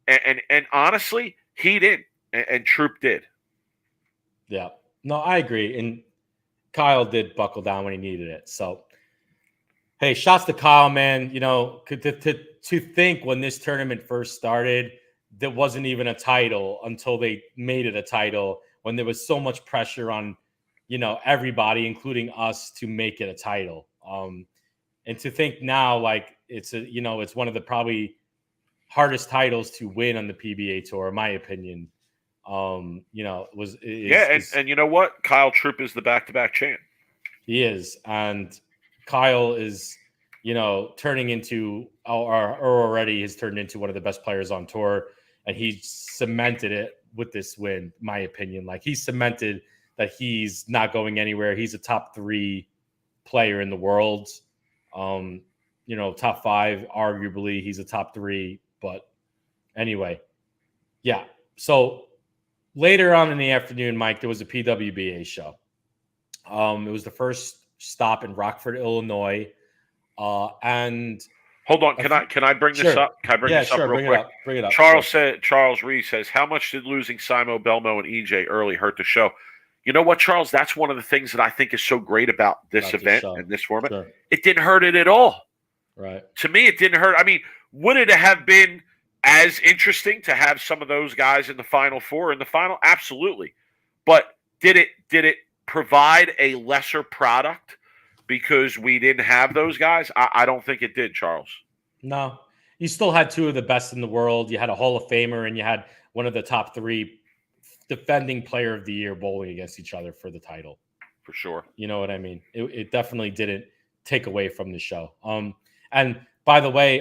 [SPEAKER 3] And honestly, he did, and Troupe did.
[SPEAKER 4] Yeah. No, I agree. And Kyle did buckle down when he needed it. So, hey, shots to Kyle, man. To think when this tournament first started, there wasn't even a title until they made it a title, when there was so much pressure on everybody, including us, to make it a title. And to think now, like it's one of the probably hardest titles to win on the PBA tour, in my opinion. And you know what? Kyle Troupe is the back-to-back champ. He is, and Kyle is, turning into, or already has turned into one of the best players on tour, and he cemented it with this win. In my opinion, like he cemented that he's not going anywhere. He's a top 3 player in the world. Top 5, arguably. He's a top 3. But anyway, yeah. So later on in the afternoon, Mike, there was a PWBA show. It was the first stop in Rockford, Illinois. And
[SPEAKER 3] hold on, can I bring this up? Can I bring this up real quick?
[SPEAKER 4] Bring it up.
[SPEAKER 3] Charles Reed says, how much did losing Simo, Belmo, and EJ early hurt the show? You know what, Charles? That's one of the things that I think is so great about this event and this format. Sure. It didn't hurt it at all.
[SPEAKER 4] Right.
[SPEAKER 3] To me, it didn't hurt. I mean, would it have been as interesting to have some of those guys in the Final Four in the final? Absolutely. But did it provide a lesser product because we didn't have those guys? I don't think it did, Charles.
[SPEAKER 4] No. You still had 2 of the best in the world. You had a Hall of Famer, and you had one of the top 3 defending player of the year bowling against each other for the title.
[SPEAKER 3] For sure.
[SPEAKER 4] You know what I mean? It definitely didn't take away from the show. And by the way,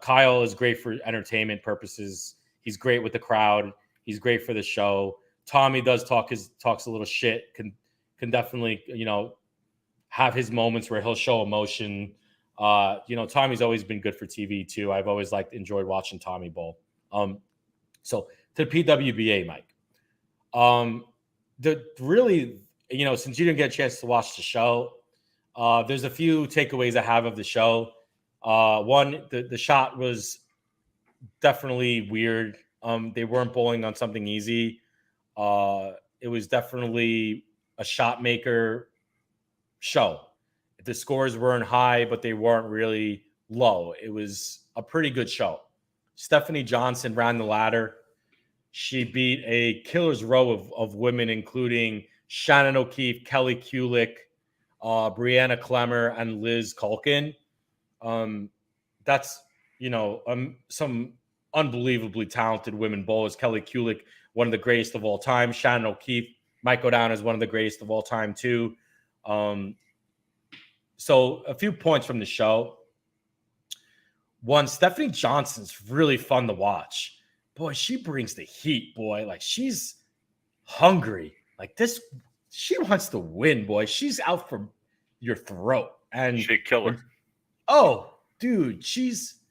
[SPEAKER 4] Kyle is great for entertainment purposes. He's great with the crowd. He's great for the show. Tommy does talks a little shit, can definitely, have his moments where he'll show emotion. Tommy's always been good for TV too. I've always enjoyed watching Tommy bowl. So to the PWBA, Mike. Since you didn't get a chance to watch the show, there's a few takeaways I have of the show. One, the shot was definitely weird. They weren't bowling on something easy. It was definitely a shot maker show. The scores weren't high, but they weren't really low. It was a pretty good show. Stephanie Johnson ran the ladder. She beat a killer's row of women, including Shannon O'Keefe, Kelly Kulick, Brianna Clemmer, and Liz Culkin. That's some unbelievably talented women bowlers. Kelly Kulick, one of the greatest of all time. Shannon O'Keefe might go down as one of the greatest of all time too. So a few points from the show. One, Stephanie Johnson's really fun to watch. Boy, she brings the heat, boy. Like, she's hungry. Like, this, she wants to win, boy. She's out for your throat. And
[SPEAKER 3] She'd kill her.
[SPEAKER 4] Oh, dude, she's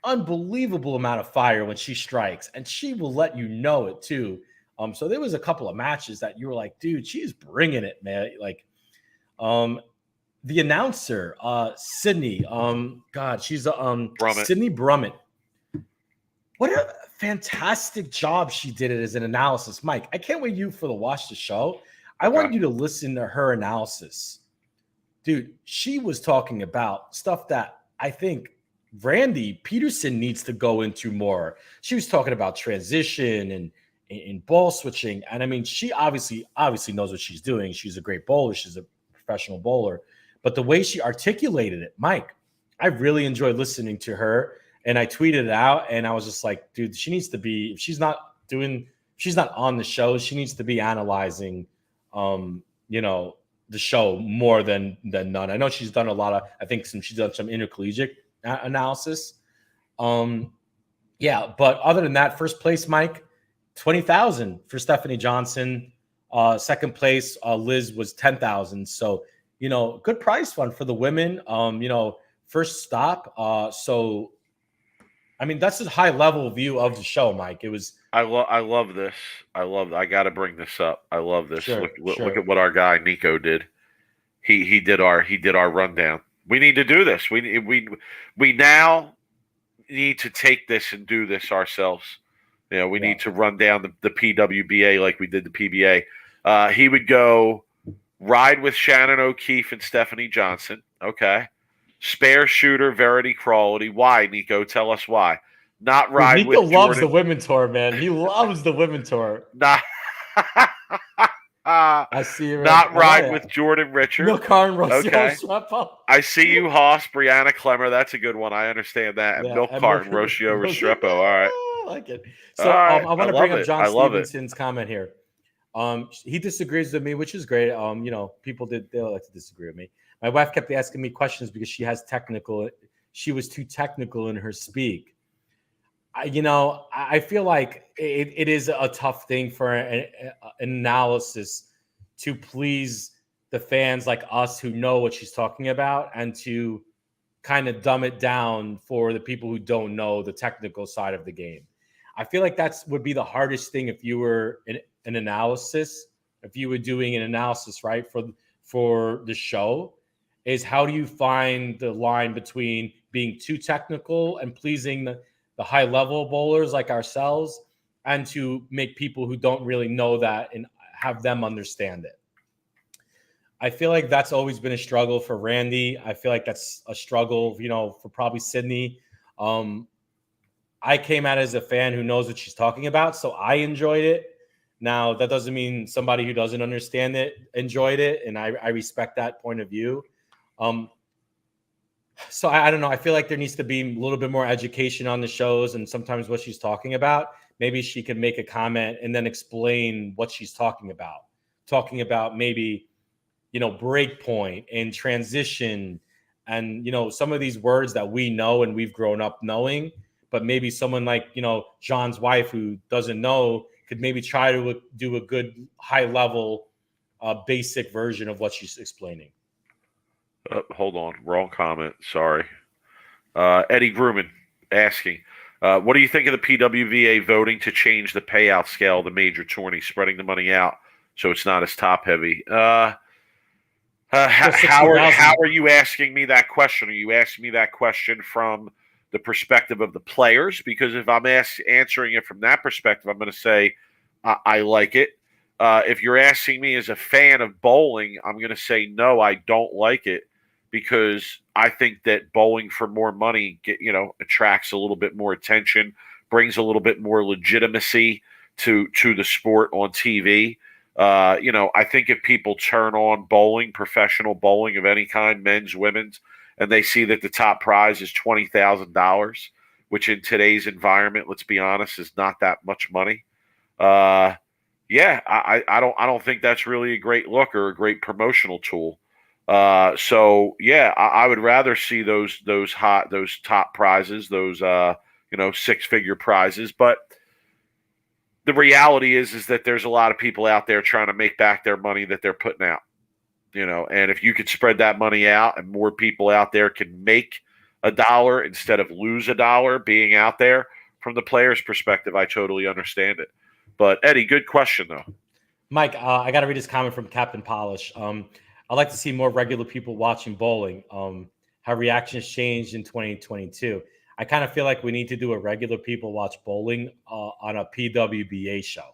[SPEAKER 4] unbelievable amount of fire when she strikes, and she will let you know it too. So there was a couple of matches that you were like, dude, she's bringing it, man. Like, the announcer, Sydney, God, she's
[SPEAKER 3] Brummett.
[SPEAKER 4] Sydney Brummett. What a fantastic job she did it as an analysis, Mike. I can't wait you for to watch the show. I want you to listen to her analysis, dude. She was talking about stuff that I think Randy Peterson needs to go into more. She was talking about transition and ball switching, and I mean, she obviously knows what she's doing. She's a great bowler. She's a professional bowler. But the way she articulated it, Mike, I really enjoyed listening to her. And I tweeted it out, and I was just like, dude, she needs to be, if she's not on the show, she needs to be analyzing, the show more than none. I know she's done a lot of, I think she's done some intercollegiate analysis. Yeah, but other than that, first place, Mike, 20,000 for Stephanie Johnson. Second place, Liz was 10,000. So, good prize fund for the women. First stop. So, I mean, that's a high level view of the show, Mike. It was.
[SPEAKER 3] I love this. I got to bring this up. I love this.
[SPEAKER 4] Sure,
[SPEAKER 3] look at what our guy Nico did. He did our rundown. We need to do this. We now need to take this and do this ourselves. We need to run down the PWBA like we did the PBA. He would go ride with Shannon O'Keefe and Stephanie Johnson. Okay. Spare shooter, Verity Crawley. Why, Nico? Tell us why. Not ride
[SPEAKER 4] Nico
[SPEAKER 3] with Jordan.
[SPEAKER 4] loves the women tour, man. He loves the women tour.
[SPEAKER 3] Not
[SPEAKER 4] I see you.
[SPEAKER 3] Not ride with Jordan Richard.
[SPEAKER 4] No, Karen Rocio.
[SPEAKER 3] Okay. I see you, Haas. Brianna Clemmer. That's a good one. I understand that. And Milk Carton, Rocio Restrepo. All right.
[SPEAKER 4] I like it. So
[SPEAKER 3] right.
[SPEAKER 4] I want to bring up John Stevenson's
[SPEAKER 3] it.
[SPEAKER 4] comment here. He disagrees with me, which is great. People they like to disagree with me. My wife kept asking me questions because she was too technical in her speak. I feel like it is a tough thing for an analysis to please the fans like us who know what she's talking about, and to kind of dumb it down for the people who don't know the technical side of the game. I feel like would be the hardest thing if you were an analysis, if you were doing an analysis, right, for the show, is how do you find the line between being too technical and pleasing the high level bowlers like ourselves, and to make people who don't really know that and have them understand it. I feel like that's always been a struggle for Randy. I feel like that's a struggle, for probably Sydney. I came at it as a fan who knows what she's talking about, so I enjoyed it. Now, that doesn't mean somebody who doesn't understand it enjoyed it, and I respect that point of view. So I don't know. I feel like there needs to be a little bit more education on the shows and sometimes what she's talking about. Maybe she could make a comment and then explain what she's talking about. Talking about maybe, break point and transition and, some of these words that we know and we've grown up knowing, but maybe someone like, John's wife who doesn't know could maybe try to do a good high level, basic version of what she's explaining.
[SPEAKER 3] Hold on. Wrong comment. Sorry. Eddie Grumman asking, what do you think of the PWBA voting to change the payout scale of the major tourney, spreading the money out so it's not as top heavy? How are you asking me that question? Are you asking me that question from the perspective of the players? Because if I'm answering it from that perspective, I'm going to say I like it. If you're asking me as a fan of bowling, I'm going to say no, I don't like it, because I think that bowling for more money attracts a little bit more attention, brings a little bit more legitimacy to the sport on TV. I think if people turn on bowling, professional bowling of any kind, men's, women's, and they see that the top prize is $20,000, which in today's environment, let's be honest, is not that much money. I don't think that's really a great look or a great promotional tool. I would rather see those top prizes, those 6-figure prizes, but the reality is that there's a lot of people out there trying to make back their money that they're putting out, and if you could spread that money out and more people out there can make $1 instead of lose $1 being out there, from the player's perspective, I totally understand it. But Eddie, good question though.
[SPEAKER 4] Mike, I got to read this comment from Captain Polish. I'd like to see more regular people watching bowling. How reactions changed in 2022. I kind of feel like we need to do a regular people watch bowling on a PWBA show.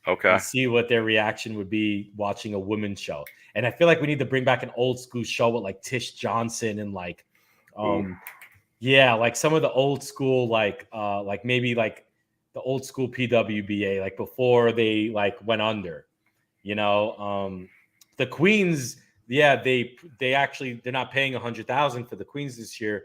[SPEAKER 3] Okay.
[SPEAKER 4] And see what their reaction would be watching a women's show. And I feel like we need to bring back an old school show with like Tish Johnson and like, like some of the old school, like maybe like the old school PWBA, like before they like went under, the Queens. Yeah, they're not paying $100,000 for the Queens this year.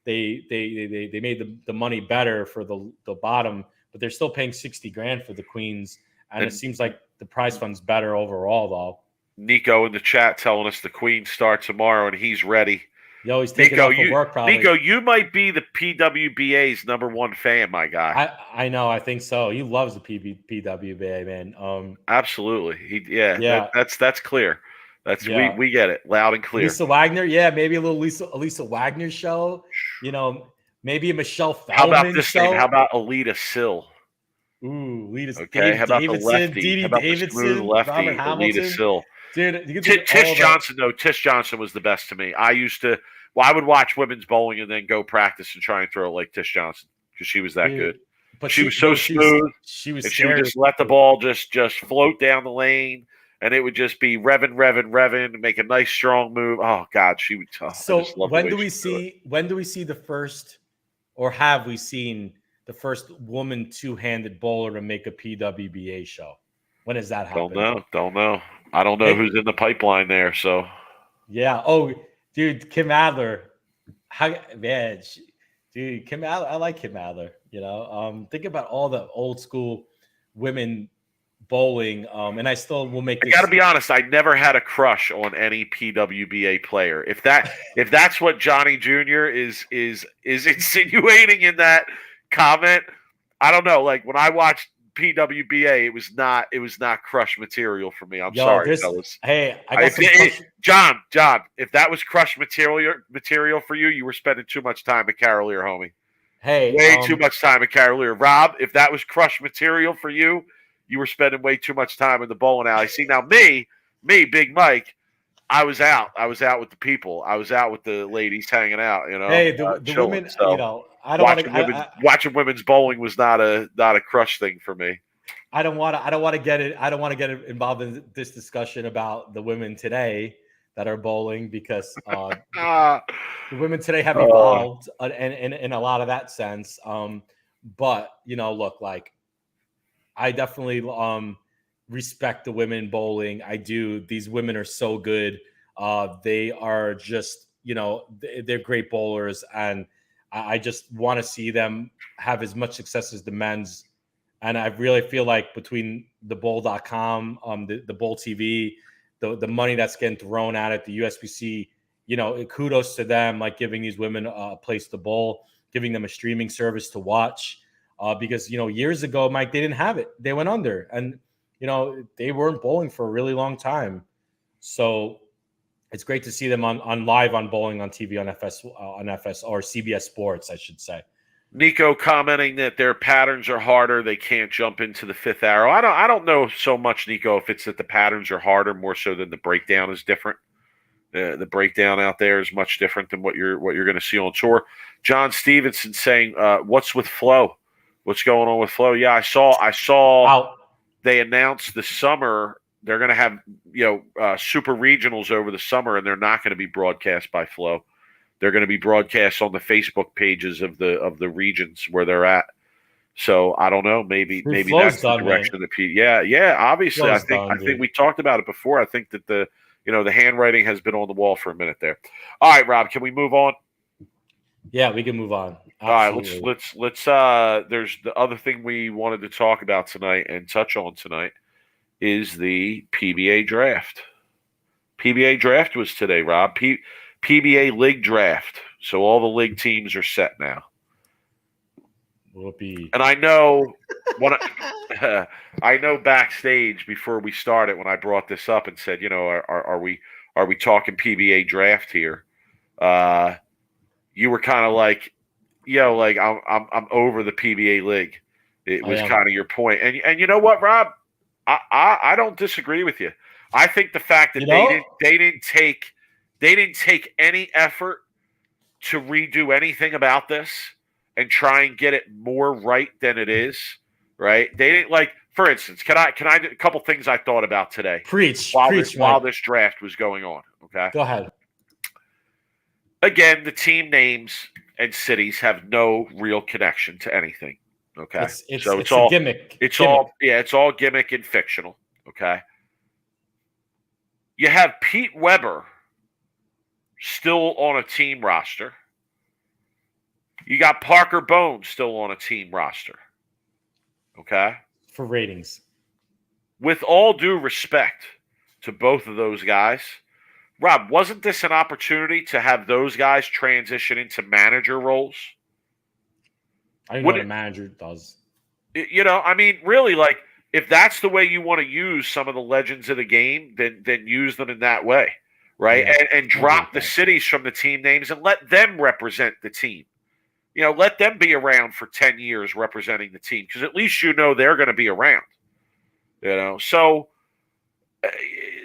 [SPEAKER 4] They made the money better for the bottom, but they're still paying $60,000 for the Queens, and it seems like the prize fund's better overall though.
[SPEAKER 3] Nico in the chat telling us the Queens start tomorrow and he's ready.
[SPEAKER 4] Yo, he's taking off for work probably.
[SPEAKER 3] Nico, you might be the PWBA's #1 fan, my guy.
[SPEAKER 4] I know, I think so. He loves the PWBA, man.
[SPEAKER 3] Absolutely. That's clear. We get it loud and clear.
[SPEAKER 4] Lisa Wagner, maybe a little Lisa Wagner show. Maybe a Michelle Feldman
[SPEAKER 3] How about this
[SPEAKER 4] show.
[SPEAKER 3] name? How about Alita Sill?
[SPEAKER 4] Ooh, Alita.
[SPEAKER 3] Okay. How about
[SPEAKER 4] Davidson,
[SPEAKER 3] the lefty?
[SPEAKER 4] Dee
[SPEAKER 3] How about
[SPEAKER 4] Davidson,
[SPEAKER 3] the smooth lefty?
[SPEAKER 4] Robert Hamilton.
[SPEAKER 3] Alita Sill.
[SPEAKER 4] Dude, you
[SPEAKER 3] Tish Johnson, though. Tish Johnson was the best to me. I would watch women's bowling and then go practice and try and throw like Tish Johnson because she was that good. But she was so smooth.
[SPEAKER 4] She was.
[SPEAKER 3] She would just let the ball just float down the lane. And it would just be revving, make a nice strong move. Oh God, she would.
[SPEAKER 4] So when do we see the first, or have we seen the first woman two-handed bowler to make a PWBA show? When does that happen?
[SPEAKER 3] Don't know. I don't know who's in the pipeline there. So
[SPEAKER 4] yeah. Oh, dude, Kim Adler. Kim Adler. I like Kim Adler. Think about all the old school women bowling, and I still will make.
[SPEAKER 3] I got to be honest. I never had a crush on any PWBA player. If that's what Johnny Jr. is insinuating in that comment, I don't know. Like when I watched PWBA, it was not crush material for me. I'm sorry, fellas.
[SPEAKER 4] Hey, I got
[SPEAKER 3] John. If that was crush material for you, you were spending too much time at Carolier, homie.
[SPEAKER 4] Hey,
[SPEAKER 3] way too much time at Carolier. Rob, if that was crush material for you, you were spending way too much time in the bowling alley. See, now me, Big Mike, I was out. I was out with the people. I was out with the ladies hanging out.
[SPEAKER 4] Hey, the women.
[SPEAKER 3] So
[SPEAKER 4] I don't want to.
[SPEAKER 3] Watching women's bowling was not a crush thing for me.
[SPEAKER 4] I don't want to get it. I don't want to get involved in this discussion about the women today that are bowling because the women today have evolved in a lot of that sense. But look, like. I definitely respect the women bowling. I do. These women are so good. They are just, they're great bowlers. And I just want to see them have as much success as the men's. And I really feel like between the bowl.com, the bowl TV, the money that's getting thrown at it, the USBC, kudos to them, like giving these women a place to bowl, giving them a streaming service to watch. Because, years ago, Mike, they didn't have it. They went under and, they weren't bowling for a really long time. So it's great to see them on live on bowling on TV on FS or CBS Sports, I should say.
[SPEAKER 3] Nico commenting that their patterns are harder. They can't jump into the fifth arrow. I don't know so much, Nico, if it's that the patterns are harder more so than the breakdown is different. The breakdown out there is much different than what you're going to see on tour. John Stevenson saying, "What's with Flo? What's going on with Flo?" Yeah, I saw they announced the summer they're going to have super regionals over the summer, and they're not going to be broadcast by Flo. They're going to be broadcast on the Facebook pages of the regions where they're at. So I don't know. Maybe
[SPEAKER 4] Flow's
[SPEAKER 3] that's the
[SPEAKER 4] done,
[SPEAKER 3] direction
[SPEAKER 4] man.
[SPEAKER 3] of the Yeah. Obviously,
[SPEAKER 4] Flow's done,
[SPEAKER 3] I think
[SPEAKER 4] dude.
[SPEAKER 3] we talked about it before. I think that the handwriting has been on the wall for a minute there. All right, Rob, can we move on?
[SPEAKER 4] Yeah, we can move on.
[SPEAKER 3] All right,
[SPEAKER 4] Absolutely.
[SPEAKER 3] let's there's the other thing we wanted to talk about tonight and touch on tonight is the PBA draft. PBA draft was today, Rob. PBA league draft. So all the league teams are set now.
[SPEAKER 4] Whoopee.
[SPEAKER 3] And I know when I know backstage before we started when I brought this up and said, are we talking PBA draft here? You were kind of like, like I'm over the PBA league. It was kind of your point, and you know what, Rob? I don't disagree with you. I think the fact that they didn't take any effort to redo anything about this and try and get it more right than it is, right? They didn't for instance, can I do a couple things I thought about today?
[SPEAKER 4] Preach,
[SPEAKER 3] while this draft was going on. Okay.
[SPEAKER 4] Go ahead.
[SPEAKER 3] Again, the team names and cities have no real connection to anything. Okay.
[SPEAKER 4] It's
[SPEAKER 3] all
[SPEAKER 4] a gimmick.
[SPEAKER 3] It's all gimmick and fictional. Okay. You have Pete Weber still on a team roster. You got Parker Bones still on a team roster. Okay?
[SPEAKER 4] For ratings.
[SPEAKER 3] With all due respect to both of those guys, Rob, wasn't this an opportunity to have those guys transition into manager roles?
[SPEAKER 4] I don't know what a manager does.
[SPEAKER 3] Really, if that's the way you want to use some of the legends of the game, then use them in that way, right?
[SPEAKER 4] Yeah,
[SPEAKER 3] and drop the cities from the team names and let them represent the team. Let them be around for 10 years representing the team because at least they're going to be around. So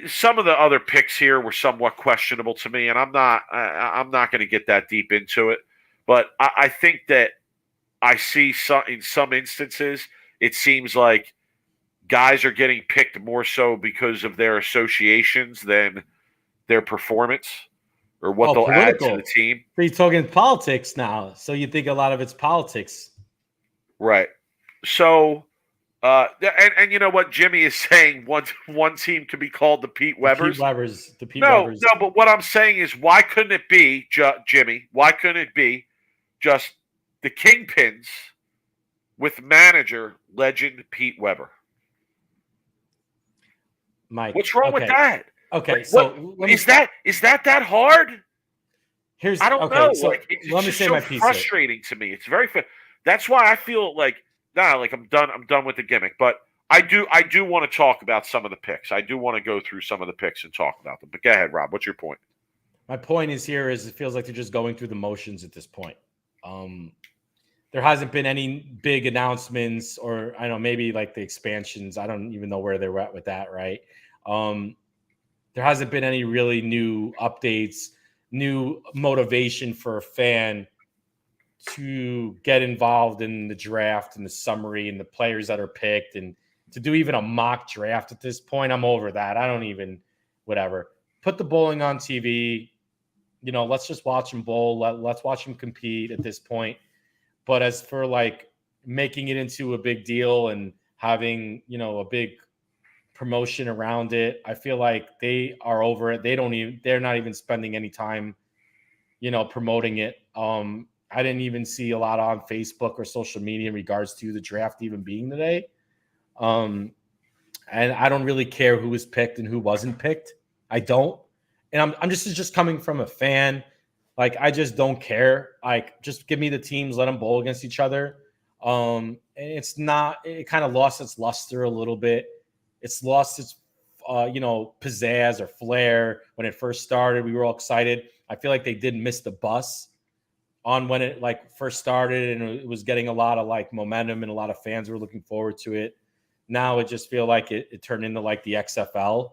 [SPEAKER 3] some of the other picks here were somewhat questionable to me, and I'm not going to get that deep into it. But I think that I see in some instances it seems like guys are getting picked more so because of their associations than their performance. Or what they'll add to the team.
[SPEAKER 4] So you're talking politics now. So you think a lot of it's politics.
[SPEAKER 3] Right. So, and you know what Jimmy is saying? One team could be called the Pete Webers.
[SPEAKER 4] The Pete Webers.
[SPEAKER 3] No, but what I'm saying is why couldn't it be, Jimmy? Why couldn't it be just the Kingpins with manager legend Pete Weber?
[SPEAKER 4] Mike.
[SPEAKER 3] What's wrong with that?
[SPEAKER 4] Okay,
[SPEAKER 3] is that hard? I don't know.
[SPEAKER 4] So
[SPEAKER 3] it's
[SPEAKER 4] let me say my piece.
[SPEAKER 3] Frustrating to me. It's very. That's why I feel like I'm done. I'm done with the gimmick. But I do want to talk about some of the picks. I do want to go through some of the picks and talk about them. But go ahead, Rob. What's your point?
[SPEAKER 4] My point is it feels like they're just going through the motions at this point. There hasn't been any big announcements, or I don't know, maybe like the expansions. I don't even know where they're at with that. Right. There hasn't been any really new updates, new motivation for a fan to get involved in the draft and the summary and the players that are picked and to do even a mock draft at this point. I'm over that. I don't even, whatever. Put the bowling on TV. Let's just watch them bowl. Let's watch them compete at this point. But as for making it into a big deal and having, a big promotion around it, I feel like they are over it. They're not even spending any time, promoting it. I didn't even see a lot on Facebook or social media in regards to the draft even being today. And I don't really care who was picked and who wasn't picked. I don't. And I'm just coming from a fan. I just don't care. Just give me the teams, let them bowl against each other. And it kind of lost its luster a little bit. It's lost its, pizzazz or flair. When it first started, we were all excited. I feel like they did miss the bus on when it first started, and it was getting a lot of momentum, and a lot of fans were looking forward to it. Now it just feel like it turned into the XFL.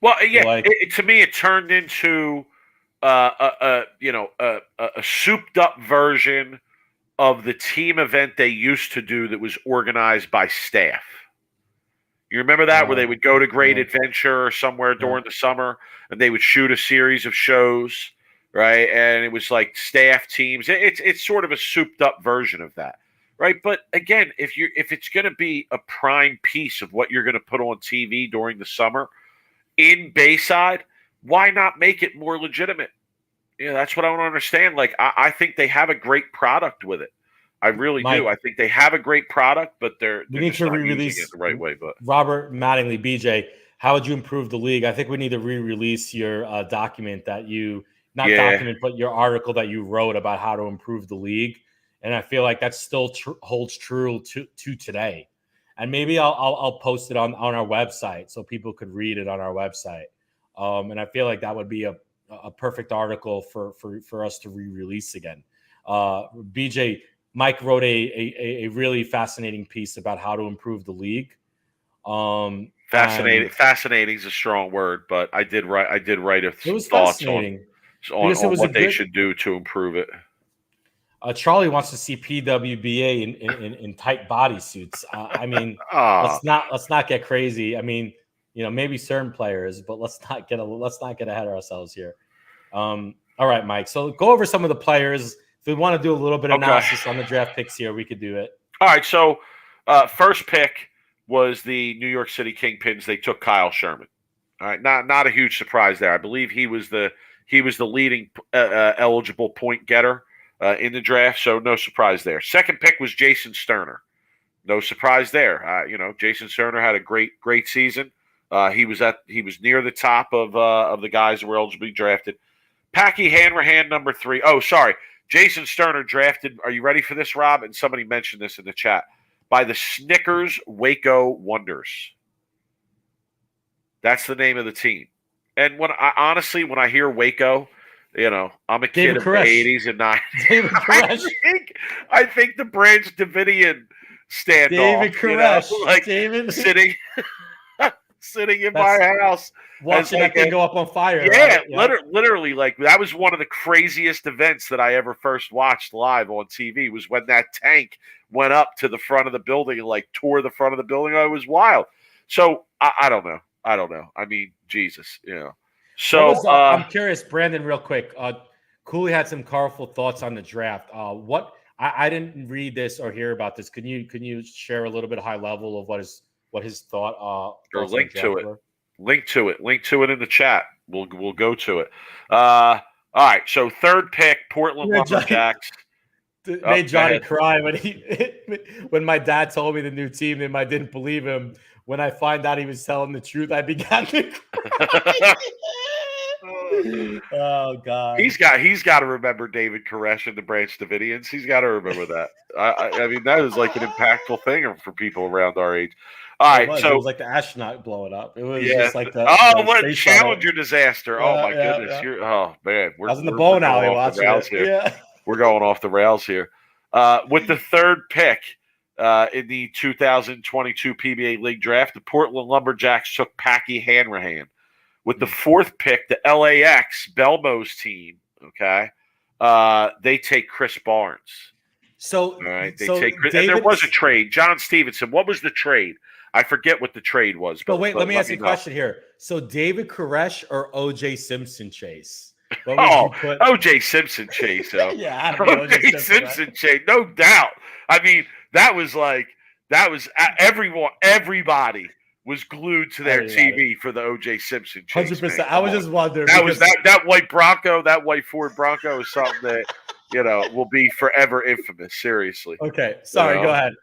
[SPEAKER 3] Well, yeah, to me, it turned into a souped up version of the team event they used to do that was organized by staff. You remember that, where they would go to Great Adventure or somewhere during the summer, and they would shoot a series of shows, right? And it was staff teams. It's sort of a souped up version of that. right? But again, if it's going to be a prime piece of what you're going to put on TV during the summer in Bayside, why not make it more legitimate? That's what I don't understand. Like, I think they have a great product with it. I really do. I think they have a great product, but they're
[SPEAKER 4] need
[SPEAKER 3] just
[SPEAKER 4] to
[SPEAKER 3] not
[SPEAKER 4] re-release
[SPEAKER 3] using it the right way. But
[SPEAKER 4] Robert Mattingly, BJ, how would you improve the league? I think we need to re-release your document that you document, but your article that you wrote about how to improve the league. And I feel like that still holds true to today. And maybe I'll post it on our website so people could read it on our website. And I feel like that would be a perfect article for us to re-release again. BJ, Mike wrote a really fascinating piece about how to improve the league.
[SPEAKER 3] Fascinating is a strong word, but I did write some thoughts on what they should do to improve it.
[SPEAKER 4] Charlie wants to see PWBA in tight bodysuits. I mean, let's not get crazy. I mean, maybe certain players, but let's not get ahead of ourselves here. All right, Mike. So go over some of the players. If we want to do a little bit of analysis on the draft picks here, we could do it.
[SPEAKER 3] All right. So first pick was the New York City Kingpins. They took Kyle Sherman. All right. Not a huge surprise there. I believe he was the leading eligible point getter in the draft. So no surprise there. Second pick was Jason Sterner. No surprise there. Jason Sterner had a great season. He was near the top of the guys that were eligibly drafted. Packy Hanrahan, number 3. Oh, sorry. Jason Sterner drafted, are you ready for this, Rob? And somebody mentioned this in the chat, by the Snickers Waco Wonders. That's the name of the team. And when I hear Waco, I'm a kid of the 80s and 90s. I think the Branch Davidian standoff.
[SPEAKER 4] David Koresh.
[SPEAKER 3] Sitting in my house.
[SPEAKER 4] Watching that thing go up on fire.
[SPEAKER 3] Yeah,
[SPEAKER 4] right? Yeah.
[SPEAKER 3] Literally, like that was one of the craziest events that I ever first watched live on TV was when that tank went up to the front of the building and like tore the front of the building. Oh, it was wild. So I don't know. I mean, Jesus, So
[SPEAKER 4] I'm curious, Brandon, real quick. Cooley had some powerful thoughts on the draft. I didn't read this or hear about this. Can you share a little bit high level of what his thought
[SPEAKER 3] or link to it were? Link to it in the chat. We'll go to it. All right, so third pick, Portland Lumberjacks.
[SPEAKER 4] Made Johnny cry when my dad told me the new team and I didn't believe him. When I find out he was telling the truth, I began to cry. Oh God!
[SPEAKER 3] He's got to remember David Koresh and the Branch Davidians. He's got to remember that. I mean, that is like an impactful thing for people around our age. All right,
[SPEAKER 4] it was like the astronaut blowing up. It was just like
[SPEAKER 3] what a Challenger disaster! Oh my goodness!
[SPEAKER 4] Yeah.
[SPEAKER 3] Man,
[SPEAKER 4] I was in the bowling alley watching it. Yeah.
[SPEAKER 3] We're going off the rails here. With the third pick in the 2022 PBA League Draft, the Portland Lumberjacks took Packy Hanrahan. With the fourth pick, the LAX Belmo's team, they take Chris Barnes.
[SPEAKER 4] So,
[SPEAKER 3] all right, take Chris, and there was a trade. John Stevenson. What was the trade? I forget what the trade was.
[SPEAKER 4] But wait, let me ask you a question here. So, David Koresh or O.J. Simpson Chase?
[SPEAKER 3] O.J. Simpson Chase.
[SPEAKER 4] Yeah,
[SPEAKER 3] O.J. Simpson Chase, no doubt. I mean, that was everybody was glued to their TV for the O.J. Simpson chase.
[SPEAKER 4] 100%. I was just wondering.
[SPEAKER 3] That white Bronco, that white Ford Bronco is something that will be forever infamous. Seriously.
[SPEAKER 4] Okay. Sorry. Go ahead.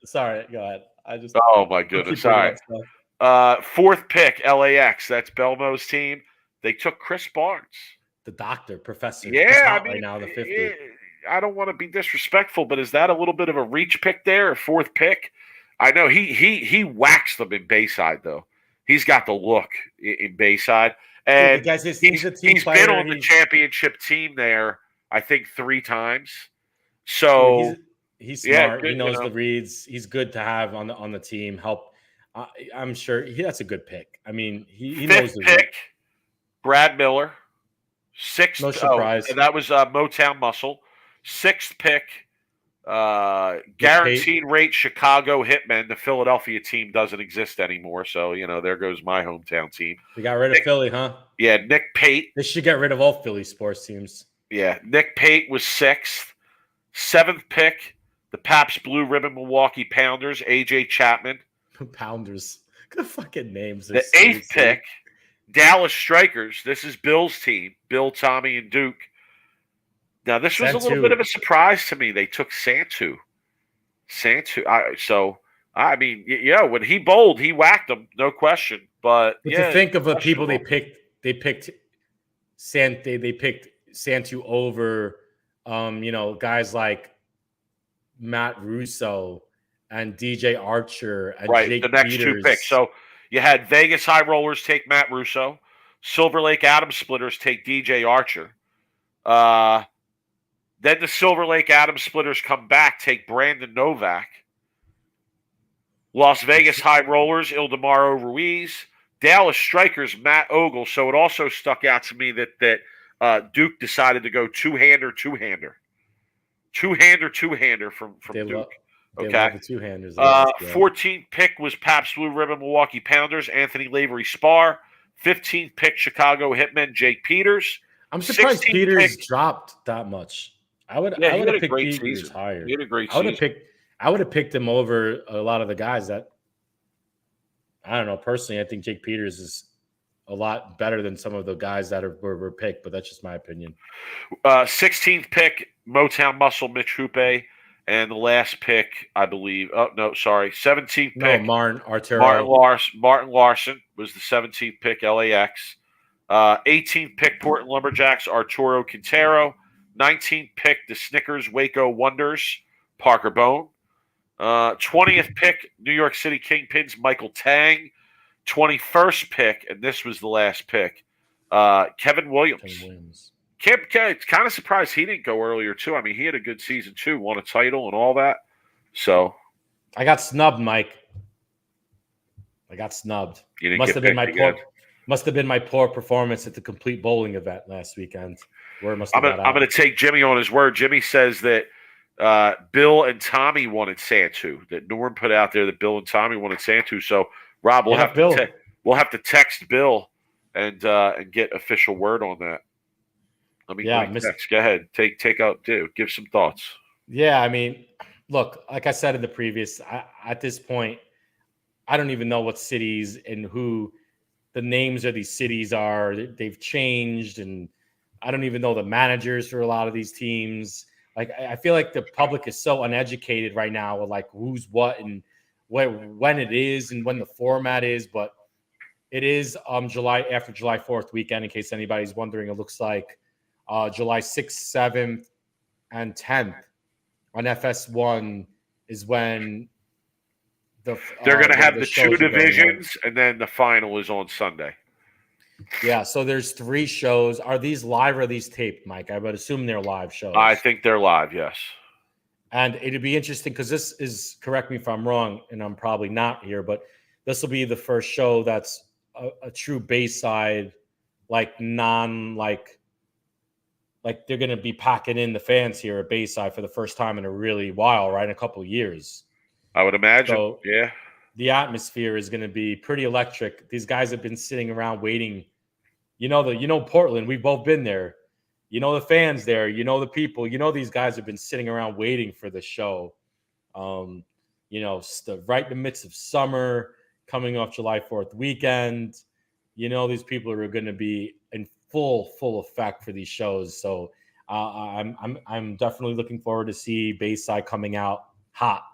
[SPEAKER 3] Oh my goodness. All right. Fourth pick, LAX. That's Belmo's team. They took Chris Barnes,
[SPEAKER 4] the doctor, professor.
[SPEAKER 3] Yeah,
[SPEAKER 4] right now the 50.
[SPEAKER 3] I don't want to be disrespectful, but is that a little bit of a reach pick there, a fourth pick? I know he waxed them in Bayside, though. He's got the look in Bayside. And he's been on the championship team there, I think, 3 times. So
[SPEAKER 4] he's smart. Good, he knows the reads. He's good to have on the team. Help. I'm sure that's a good pick. I mean, he knows the
[SPEAKER 3] pick. Brad Miller. 6th.
[SPEAKER 4] No surprise.
[SPEAKER 3] That was Motown Muscle. 6th pick. Guaranteed rate Chicago Hitmen. The Philadelphia team doesn't exist anymore, so there goes my hometown team.
[SPEAKER 4] We got rid of Philly, huh?
[SPEAKER 3] Yeah, Nick Pate.
[SPEAKER 4] They should get rid of all Philly sports teams.
[SPEAKER 3] Yeah, Nick Pate was 6th. 7th pick, The Pabst Blue Ribbon Milwaukee Pounders, A.J. Chapman.
[SPEAKER 4] Pounders. The fucking names.
[SPEAKER 3] The 8th pick, Dallas Strikers. This is Bill's team. Bill, Tommy, and Duke. Now, this was a little bit of a surprise to me. They took Santu. I mean, when he bowled, he whacked them, no question. But
[SPEAKER 4] to think of the people they picked Santu over, guys like Matt Russo and DJ Archer and Jake
[SPEAKER 3] the next
[SPEAKER 4] Peters.
[SPEAKER 3] 2 picks. So you had Vegas High Rollers take Matt Russo, Silver Lake Atom Splitters take DJ Archer. Then the Silver Lake Atom Splitters come back, take Brandon Novak. Las Vegas High Rollers, Ildemaro Ruiz. Dallas Strikers, Matt Ogle. So it also stuck out to me that Duke decided to go two-hander from Duke.
[SPEAKER 4] They love the two-handers.
[SPEAKER 3] 14th pick was Pabst Blue Ribbon Milwaukee Pounders, Anthony Lavery Spar. 15th pick, Chicago Hitmen, Jake Peters.
[SPEAKER 4] I'm surprised Peters dropped that much. I would have picked Peters higher.
[SPEAKER 3] He had a great season.
[SPEAKER 4] I would have picked him over a lot of the guys that, I don't know, personally, I think Jake Peters is a lot better than some of the guys that were picked, but that's just my opinion.
[SPEAKER 3] 16th pick, Motown Muscle, Mitch Troupe. And the last pick, I believe, 17th pick.
[SPEAKER 4] Martin Arturo.
[SPEAKER 3] Martin Larson was the 17th pick, LAX. 18th pick, Portland Lumberjacks, Arturo Quintero. 19th pick, the Snickers Waco Wonders, Parker Bone. 20th pick, New York City Kingpins, Michael Tang. 21st pick, and this was the last pick, Kevin Williams. It's kind of surprised he didn't go earlier, too. I mean, he had a good season, too, won a title and all that. So
[SPEAKER 4] I got snubbed, Mike. I got snubbed. Must have been my poor performance at the complete bowling event last weekend. I'm
[SPEAKER 3] going to take Jimmy on his word. Jimmy says that Bill and Tommy wanted Santu, that Norm put out there that Bill and Tommy wanted Santu. So, Rob, we'll have to text Bill and get official word on that. Let me text. Go ahead. Take out, dude. Give some thoughts.
[SPEAKER 4] Yeah, I mean, look, like I said in the previous, at this point, I don't even know what cities and who the names of these cities are. They've changed, and I don't even know the managers for a lot of these teams. Like, I feel like the public is so uneducated right now with like who's what and when it is and when the format is. But it is after July 4th weekend, in case anybody's wondering. It looks like July 6th, 7th, and 10th on FS1 is when they're
[SPEAKER 3] going to have the 2 divisions, and then the final is on Sunday.
[SPEAKER 4] Yeah, so there's 3 shows. Are these live or are these taped, Mike? I would assume they're live shows.
[SPEAKER 3] I think they're live, yes.
[SPEAKER 4] And it'd be interesting because this is, correct me if I'm wrong, and I'm probably not here, but this will be the first show that's a true Bayside, like like they're going to be packing in the fans here at Bayside for the first time in a really while, right? In a couple of years.
[SPEAKER 3] I would imagine,
[SPEAKER 4] so
[SPEAKER 3] yeah.
[SPEAKER 4] The atmosphere is going to be pretty electric. These guys have been sitting around waiting. Portland, we've both been there. The fans there, the people, these guys have been sitting around waiting for the show. Right in the midst of summer, coming off July 4th weekend. These people are going to be in full effect for these shows. So I'm definitely looking forward to see Bayside coming out hot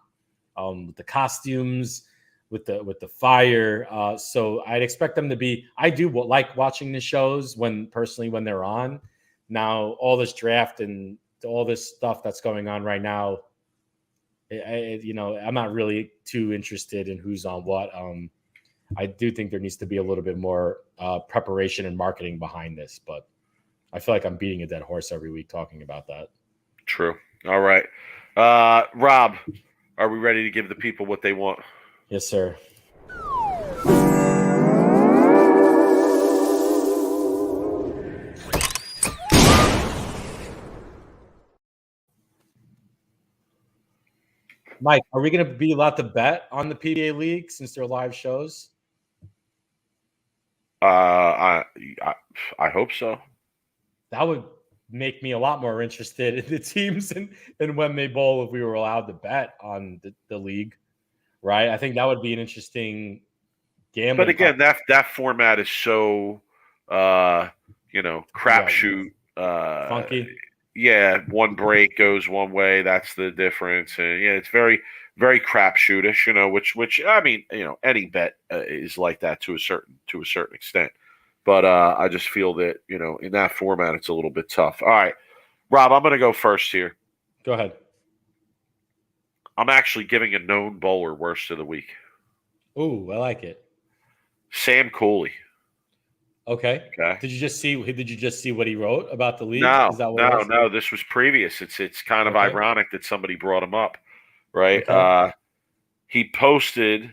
[SPEAKER 4] with the costumes, with the fire. So I'd expect them to be. I do like watching the shows when they're on. Now all this draft and all this stuff that's going on right now, I'm not really too interested in who's on what. I do think there needs to be a little bit more preparation and marketing behind this, but I feel like I'm beating a dead horse every week talking about that.
[SPEAKER 3] True. All right. Rob, are we ready to give the people what they want?
[SPEAKER 4] Yes, sir. Mike, are we going to be allowed to bet on the PBA league since they're live shows?
[SPEAKER 3] I hope so.
[SPEAKER 4] That would make me a lot more interested in the teams and when they bowl if we were allowed to bet on the league, right? I think that would be an interesting gambling.
[SPEAKER 3] But again, that format is so crapshoot.
[SPEAKER 4] Funky.
[SPEAKER 3] Yeah, one break goes one way. That's the difference, and yeah, it's very, very crapshootish. Which I mean, any bet is like that to a certain extent. But I just feel that in that format, it's a little bit tough. All right, Rob, I'm going to go first here.
[SPEAKER 4] Go ahead.
[SPEAKER 3] I'm actually giving a known bowler worst of the week.
[SPEAKER 4] Ooh, I like it.
[SPEAKER 3] Sam Cooley.
[SPEAKER 4] Okay. Did you just see what he wrote about the league?
[SPEAKER 3] No. This was previous. It's kind of ironic that somebody brought him up, right?
[SPEAKER 4] Okay.
[SPEAKER 3] He posted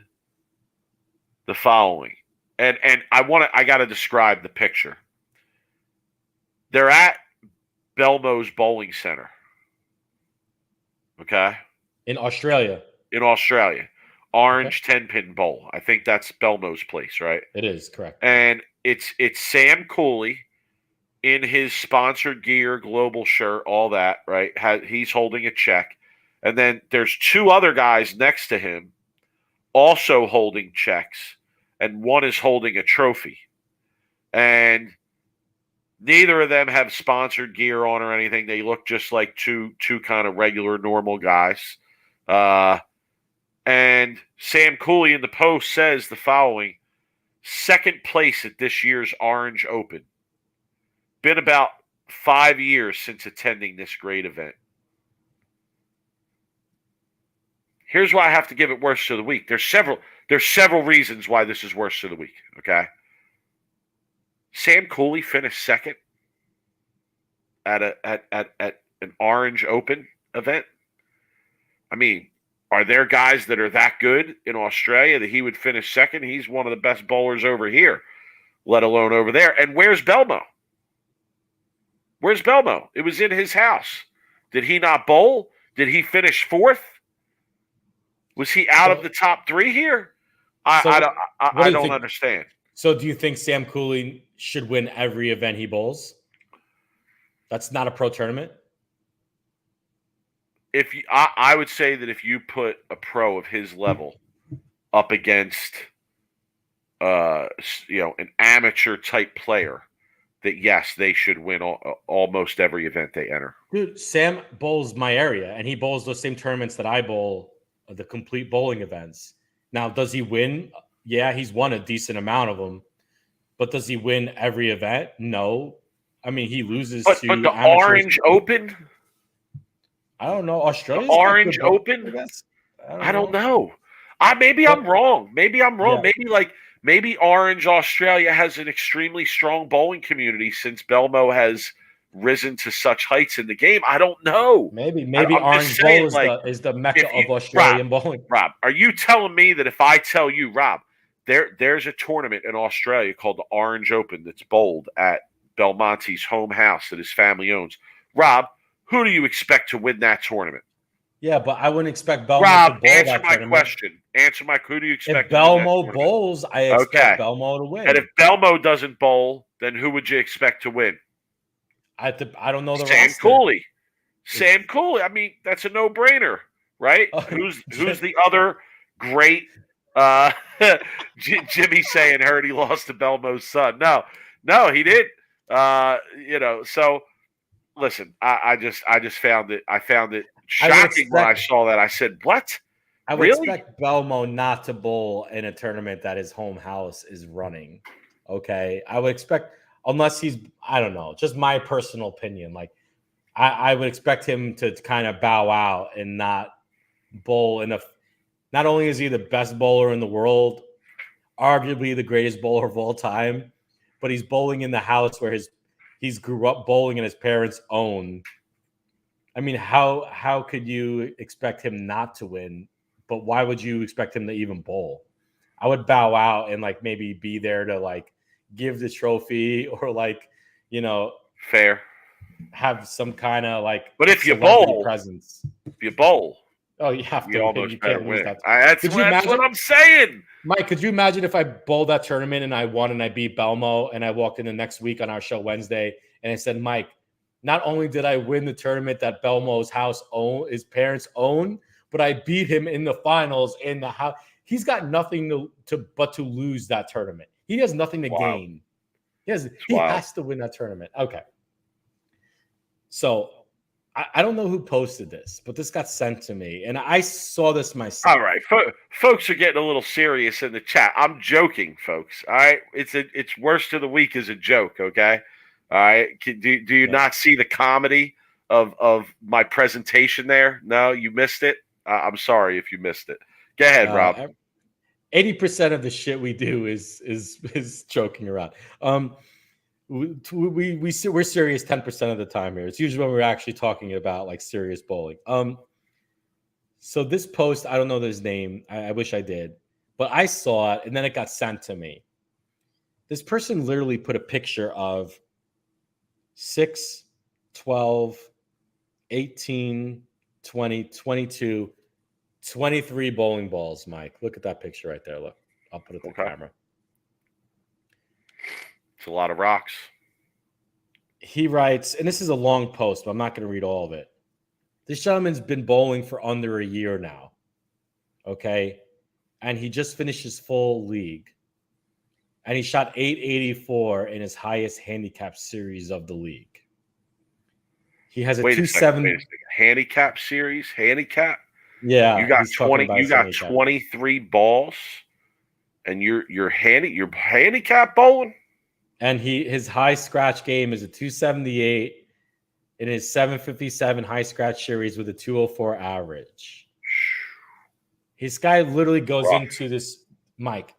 [SPEAKER 3] the following, and I got to describe the picture. They're at Belmo's Bowling Center. Okay.
[SPEAKER 4] In Australia.
[SPEAKER 3] Orange 10-pin bowl. I think that's Belmo's place, right?
[SPEAKER 4] It is, correct.
[SPEAKER 3] And it's Sam Cooley in his sponsored gear, global shirt, all that, right? He's holding a check. And then there's two other guys next to him also holding checks, and one is holding a trophy. And neither of them have sponsored gear on or anything. They look just like two kind of regular, normal guys. And Sam Cooley in the post says the following: second place at this year's Orange Open. Been about 5 years since attending this great event. Here's why I have to give it worst of the week. There's several reasons why this is worst of the week. Okay. Sam Cooley finished second at an Orange Open event. I mean, are there guys that are that good in Australia that he would finish second? He's one of the best bowlers over here, let alone over there. And where's Belmo? It was in his house. Did he not bowl? Did he finish fourth? Was he out of the top three here? I don't understand.
[SPEAKER 4] So do you think Sam Cooley should win every event he bowls? That's not a pro tournament?
[SPEAKER 3] I would say that if you put a pro of his level up against an amateur type player, that yes, they should win almost every event they enter.
[SPEAKER 4] Dude, Sam bowls my area, and he bowls those same tournaments that I bowl, the complete bowling events. Now, does he win? Yeah, he's won a decent amount of them. But does he win every event? No. I mean, he loses
[SPEAKER 3] but the amateurs. Orange Open?
[SPEAKER 4] I don't know. Australia.
[SPEAKER 3] Orange Open? I don't know. Maybe I'm wrong. Yeah. Maybe Orange Australia has an extremely strong bowling community since Belmo has risen to such heights in the game. I don't know.
[SPEAKER 4] Maybe Orange Bowl is the mecca of Australian bowling.
[SPEAKER 3] Rob, are you telling me that if I tell you, Rob, there's a tournament in Australia called the Orange Open that's bowled at Belmonte's home house that his family owns. Rob, who do you expect to win that tournament?
[SPEAKER 4] Yeah, but I wouldn't expect Belmo
[SPEAKER 3] to bowl
[SPEAKER 4] that
[SPEAKER 3] tournament. Answer my question. Who do you expect
[SPEAKER 4] to win that tournament? If Belmo bowls, I expect Belmo to win.
[SPEAKER 3] And if Belmo doesn't bowl, then who would you expect to win?
[SPEAKER 4] I don't know the
[SPEAKER 3] Sam
[SPEAKER 4] roster.
[SPEAKER 3] Cooley. Sam Cooley. I mean, that's a no-brainer, right? Who's the other great Jimmy saying heard he lost to Belmo's son? No, he didn't. So listen, I just found it shocking when I saw that. I said, "What?"
[SPEAKER 4] I would expect Belmo not to bowl in a tournament that his home house is running. Okay, I would expect, unless he's, I don't know, just my personal opinion. Like, I would expect him to kind of bow out and not bowl in a. Not only is he the best bowler in the world, arguably the greatest bowler of all time, but he's bowling in the house where he's grew up bowling and his parents own. I mean, how could you expect him not to win? But why would you expect him to even bowl? I would bow out and maybe be there to give the trophy or
[SPEAKER 3] fair,
[SPEAKER 4] have some kind of
[SPEAKER 3] But if you bowl,
[SPEAKER 4] presence. Oh, you have to.
[SPEAKER 3] You almost better win. That's what I'm saying.
[SPEAKER 4] Mike, could you imagine if I bowled that tournament and I won and I beat Belmo and I walked in the next week on our show Wednesday and I said, Mike, Not only did I win the tournament that Belmo's his parents own, but I beat him in the finals in the house. He's got nothing but to lose that tournament. He has nothing to gain. He has to win that tournament. Okay. So I don't know who posted this, but this got sent to me, and I saw this myself.
[SPEAKER 3] All right, folks are getting a little serious in the chat. I'm joking, folks. All right, it's worst of the week as a joke. Okay, all right. Do you not see the comedy of my presentation there? No, you missed it. I'm sorry if you missed it. Go ahead, Rob.
[SPEAKER 4] 80% of the shit we do is joking around. We're serious 10% of the time here. It's usually when we're actually talking about like serious bowling. So this post, I don't know his name. I wish I did, but I saw it and then it got sent to me. This person literally put a picture of 6, 12, 18, 20, 22, 23 bowling balls, Mike. Look at that picture right there. Look, I'll put it to the camera.
[SPEAKER 3] It's a lot of rocks.
[SPEAKER 4] He writes, and this is a long post, but I'm not going to read all of it. This gentleman's been bowling for under a year now. Okay. And he just finished his full league. And he shot 884 in his highest handicap series of the league. He has a 270
[SPEAKER 3] handicap series. Handicap?
[SPEAKER 4] Yeah.
[SPEAKER 3] You got 23 balls and you're handicap bowling?
[SPEAKER 4] And his high scratch game is a 278 in his 757 high scratch series with a 204 average. His guy literally goes into this, Mike,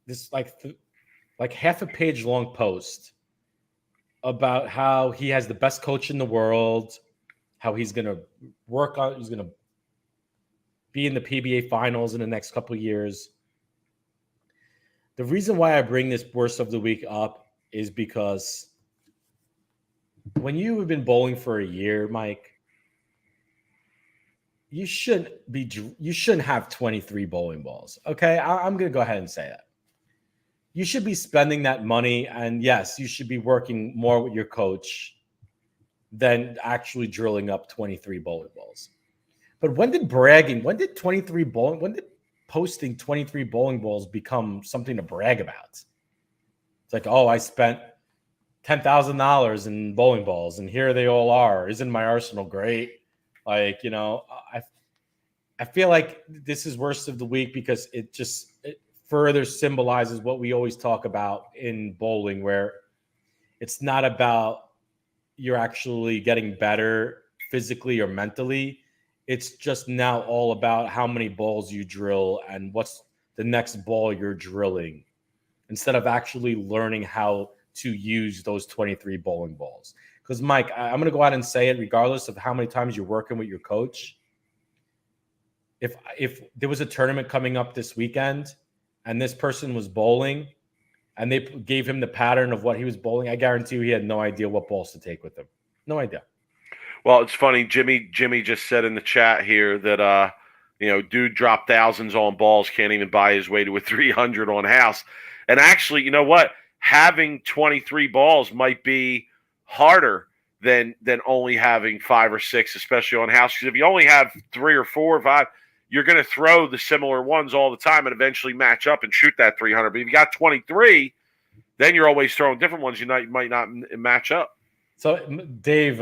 [SPEAKER 4] this like half a page long post about how he has the best coach in the world, how he's going to he's going to be in the PBA finals in the next couple of years. The reason why I bring this worst of the week up is because when you have been bowling for a year, Mike, you shouldn't have 23 bowling balls. Okay, I'm going to go ahead and say that. You should be spending that money, and yes, you should be working more with your coach than actually drilling up 23 bowling balls. But when did posting 23 bowling balls become something to brag about? It's like, oh, I spent $10,000 in bowling balls, and here they all are. Isn't my arsenal great? Like, I feel like this is worst of the week because it further symbolizes what we always talk about in bowling, where it's not about you're actually getting better physically or mentally. It's just now all about how many balls you drill and what's the next ball you're drilling, instead of actually learning how to use those 23 bowling balls. Because, Mike, I'm going to go out and say it, regardless of how many times you're working with your coach. If there was a tournament coming up this weekend and this person was bowling and they gave him the pattern of what he was bowling, I guarantee you he had no idea what balls to take with him. No idea. Well,
[SPEAKER 3] it's funny. Jimmy just said in the chat here that, dude dropped thousands on balls, can't even buy his way to a 300 on house. And actually, you know what? Having 23 balls might be harder than only having 5 or 6, especially on house. Because if you only have 3 or 4 or 5, you're going to throw the similar ones all the time and eventually match up and shoot that 300. But if you got 23, then you're always throwing different ones. You might not match up.
[SPEAKER 4] So, Dave,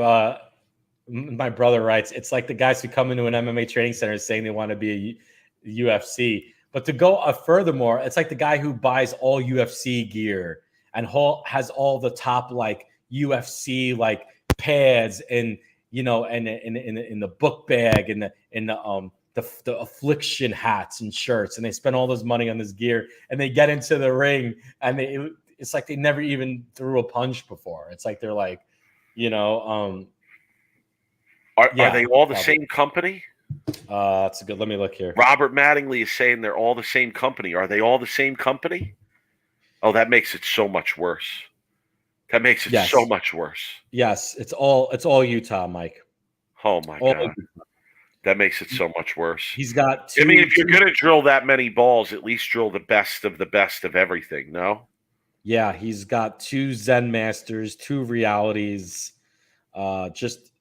[SPEAKER 4] my brother writes, it's like the guys who come into an MMA training center saying they want to be a UFC. But to go furthermore, it's like the guy who buys all UFC gear and has all the top like UFC like pads and in the book bag and the affliction hats and shirts, and they spend all this money on this gear, and they get into the ring and it's like they never even threw a punch before. It's like they're like,
[SPEAKER 3] Are they all the same company?
[SPEAKER 4] That's a good. Let me look here.
[SPEAKER 3] Robert Mattingly is saying they're all the same company. Are they all the same company? Oh, that makes it so much worse. So much worse.
[SPEAKER 4] Yes, it's all Utah, Mike.
[SPEAKER 3] Oh my God. That makes it so much worse.
[SPEAKER 4] He's got
[SPEAKER 3] if you're going to drill that many balls, at least drill the best of everything, no?
[SPEAKER 4] Yeah, he's got 2 Zen Masters, 2 Realities. Just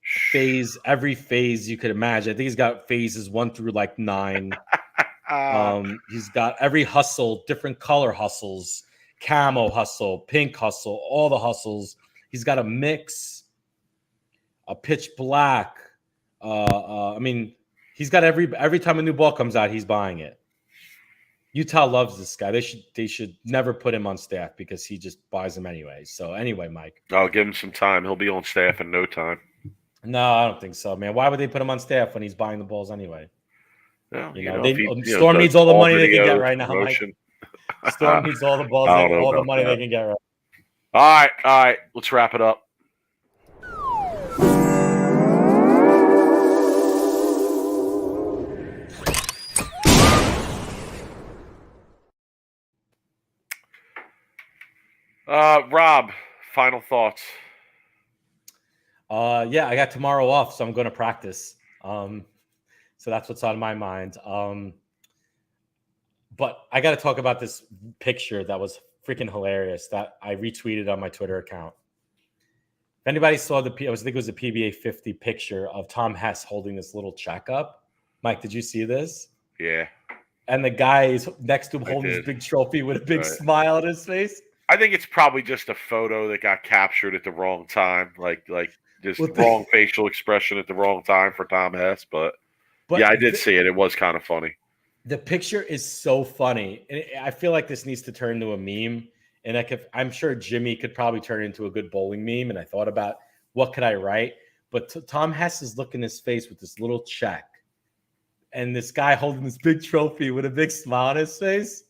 [SPEAKER 4] every phase you could imagine. I think he's got phases 1 through like 9. He's got every hustle, different color hustles, camo hustle, pink hustle, all the hustles. He's got a mix, a pitch black. I mean, he's got every time a new ball comes out, he's buying it. Utah loves this guy. They should never put him on staff because he just buys them anyway. So anyway, Mike.
[SPEAKER 3] I'll give him some time. He'll be on staff in no time.
[SPEAKER 4] No, I don't think so, man. Why would they put him on staff when he's buying the balls anyway?
[SPEAKER 3] Yeah,
[SPEAKER 4] Storm needs all the money they can get right now, Mike. Storm needs all the balls, all the money they can get right.
[SPEAKER 3] All right. Let's wrap it up. Rob, final thoughts.
[SPEAKER 4] Yeah, I got tomorrow off, so I'm going to practice. So that's what's on my mind. But I got to talk about this picture that was freaking hilarious that I retweeted on my Twitter account. If anybody saw I think it was a PBA 50 picture of Tom Hess holding this little check up. Mike, did you see this?
[SPEAKER 3] Yeah.
[SPEAKER 4] And the guy is next to him holding this big trophy with a big smile on his face.
[SPEAKER 3] I think it's probably just a photo that got captured at the wrong time, like just wrong facial expression at the wrong time for Tom Hess. But yeah, I did see it. It was kind of funny.
[SPEAKER 4] The picture is so funny. And I feel like this needs to turn into a meme. And I'm sure Jimmy could probably turn it into a good bowling meme. And I thought about what could I write? But Tom Hess is looking his face with this little check. And this guy holding this big trophy with a big smile on his face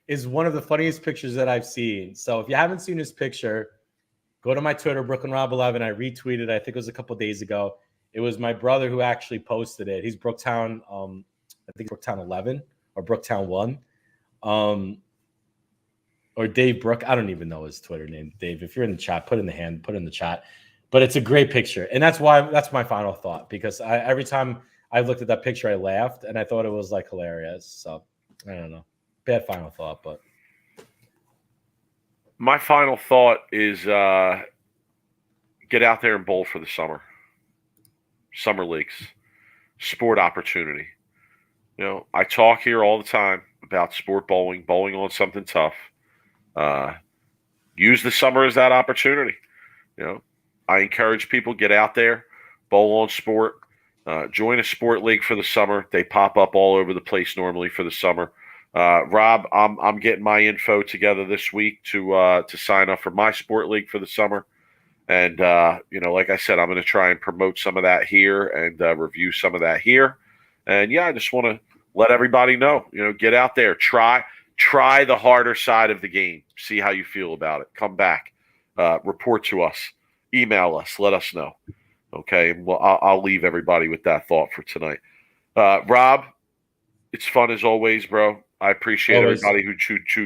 [SPEAKER 4] is one of the funniest pictures that I've seen. So if you haven't seen this picture, go to my Twitter, BrooklynRob11. I retweeted, I think it was a couple days ago. It was my brother who actually posted it. He's Brooktown, I think Brooktown 11 or Brooktown 1. Or Dave Brook. I don't even know his Twitter name. Dave, if you're in the chat, put in the chat. But it's a great picture. And that's my final thought, because every time I looked at that picture, I laughed and I thought it was like hilarious. So I don't know. Bad final thought, but
[SPEAKER 3] my final thought is get out there and bowl for the summer leagues, sport opportunity. You know, I talk here all the time about sport bowling on something tough. Use the summer as that opportunity. You know, I encourage people, get out there, bowl on sport, join a sport league for the summer. They pop up all over the place normally for the summer. Rob, I'm getting my info together this week to sign up for my sport league for the summer. And, like I said, I'm going to try and promote some of that here and review some of that here. And, yeah, I just want to let everybody know, get out there, try the harder side of the game. See how you feel about it. Come back, report to us, email us, let us know. Okay. Well, I'll leave everybody with that thought for tonight. Rob, it's fun as always, bro. I appreciate everybody who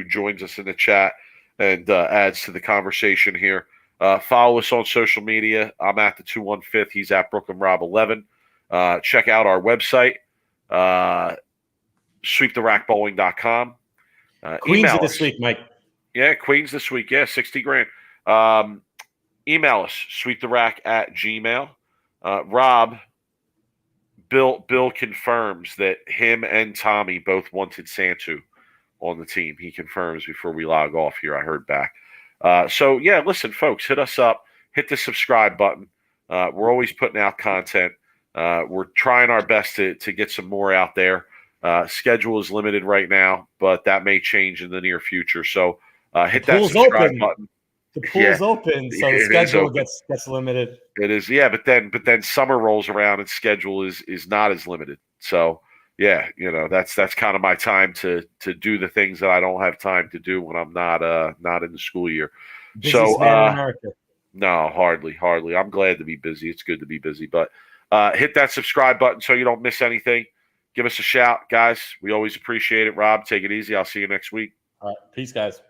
[SPEAKER 3] joins us in the chat and adds to the conversation here. Follow us on social media. I'm at the 215th. He's at BrooklynRob11. Check out our website, sweeptherackbowling.com.
[SPEAKER 4] Queens of this week, Mike.
[SPEAKER 3] Yeah, Queens this week. Yeah, $60,000. Email us, sweeptherack@gmail. Rob, Bill confirms that him and Tommy both wanted Santu on the team. He confirms before we log off here. I heard back. So, yeah, listen, folks, hit us up. Hit the subscribe button. We're always putting out content. We're trying our best to get some more out there. Schedule is limited right now, but that may change in the near future. So hit that subscribe button.
[SPEAKER 4] The pool's open, so the schedule gets limited.
[SPEAKER 3] It is, yeah, but then summer rolls around and schedule is not as limited. So yeah, that's kind of my time to do the things that I don't have time to do when I'm not in the school year.
[SPEAKER 4] Busiest man in America.
[SPEAKER 3] No, hardly. I'm glad to be busy. It's good to be busy, but hit that subscribe button so you don't miss anything. Give us a shout, guys. We always appreciate it. Rob, take it easy. I'll see you next week.
[SPEAKER 4] All right, peace, guys.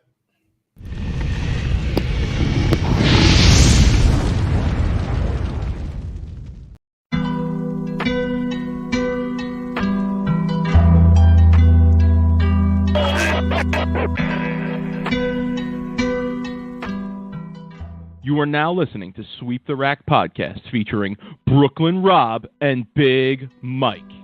[SPEAKER 2] You are now listening to Sweep the Rack podcast featuring Brooklyn Rob and Big Mike.